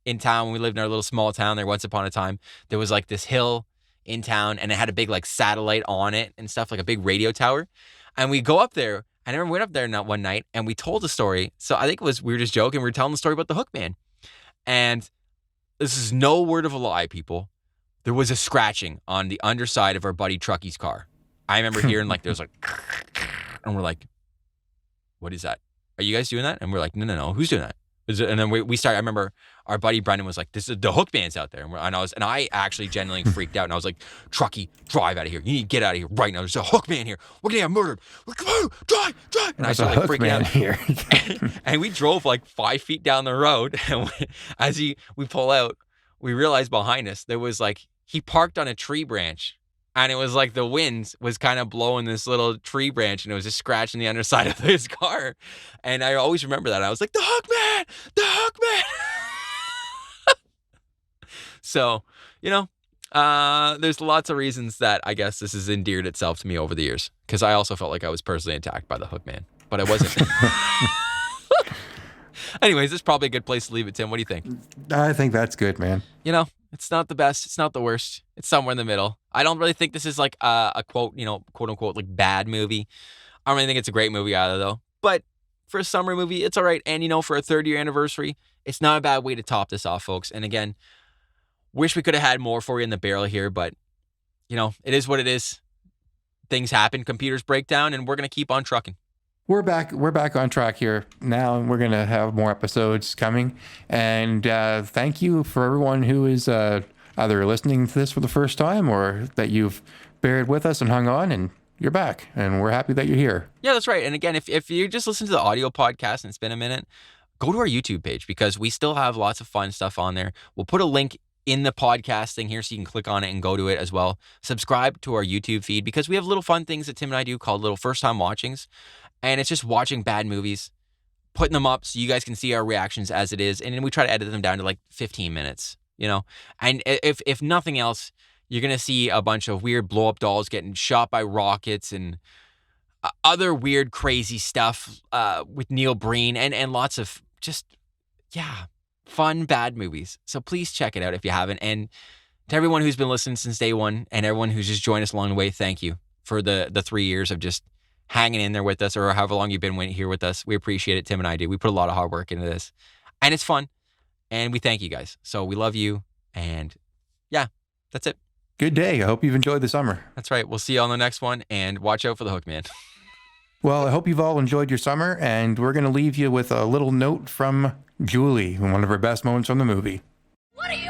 in town when we lived in our little small town there once upon a time. There was like this hill in town, and it had a big like satellite on it and stuff, like a big radio tower. And we go up there. I remember we went up there one night and we told a story. So I think we were just joking. We were telling the story about the Hook Man. And this is no word of a lie, people. There was a scratching on the underside of our buddy Trucky's car. I remember hearing like, there's like, and we're like, what is that? Are you guys doing that? And we're like, no. Who's doing that? And then we started. I remember our buddy Brendan was like, "This is the Hook Man's out there," and I actually genuinely freaked out. And I was like, "Trucky, drive out of here! You need to get out of here right now. There's a Hook Man here. We're gonna get murdered. Come on, drive!" And I started like freaking out here. And we drove like 5 feet down the road, and as we pull out, we realized behind us there was like he parked on a tree branch. And it was like the wind was kind of blowing this little tree branch, and it was just scratching the underside of his car. And I always remember that. I was like, the Hook Man! The Hook Man! So, there's lots of reasons that I guess this has endeared itself to me over the years. Because I also felt like I was personally attacked by the Hook Man. But I wasn't. Anyways, this is probably a good place to leave it, Tim. What do you think? I think that's good, man. It's not the best. It's not the worst. It's somewhere in the middle. I don't really think this is like a quote, quote unquote, like bad movie. I don't really think it's a great movie either, though. But for a summer movie, it's all right. And, for a 3rd-year anniversary, it's not a bad way to top this off, folks. And again, wish we could have had more for you in the barrel here, but, it is what it is. Things happen, computers break down, and we're going to keep on trucking. We're back on track here now, and we're going to have more episodes coming. And thank you for everyone who is either listening to this for the first time or that you've bared with us and hung on, and you're back. And we're happy that you're here. Yeah, that's right. And again, if you just listen to the audio podcast and it's been a minute, go to our YouTube page because we still have lots of fun stuff on there. We'll put a link in the podcast thing here so you can click on it and go to it as well. Subscribe to our YouTube feed because we have little fun things that Tim and I do called little first-time watchings. And it's just watching bad movies, putting them up so you guys can see our reactions as it is. And then we try to edit them down to like 15 minutes, And if nothing else, you're going to see a bunch of weird blow-up dolls getting shot by rockets and other weird, crazy stuff with Neil Breen and lots of just, fun, bad movies. So please check it out if you haven't. And to everyone who's been listening since day one and everyone who's just joined us along the way, thank you for the 3 years of just hanging in there with us or however long you've been here with us. We appreciate it. Tim and I do. We put a lot of hard work into this and it's fun and we thank you guys. So we love you. And that's it. Good day. I hope you've enjoyed the summer. That's right. We'll see you on the next one and watch out for the Hook Man. Well, I hope you've all enjoyed your summer and we're going to leave you with a little note from Julie, one of her best moments from the movie. What are you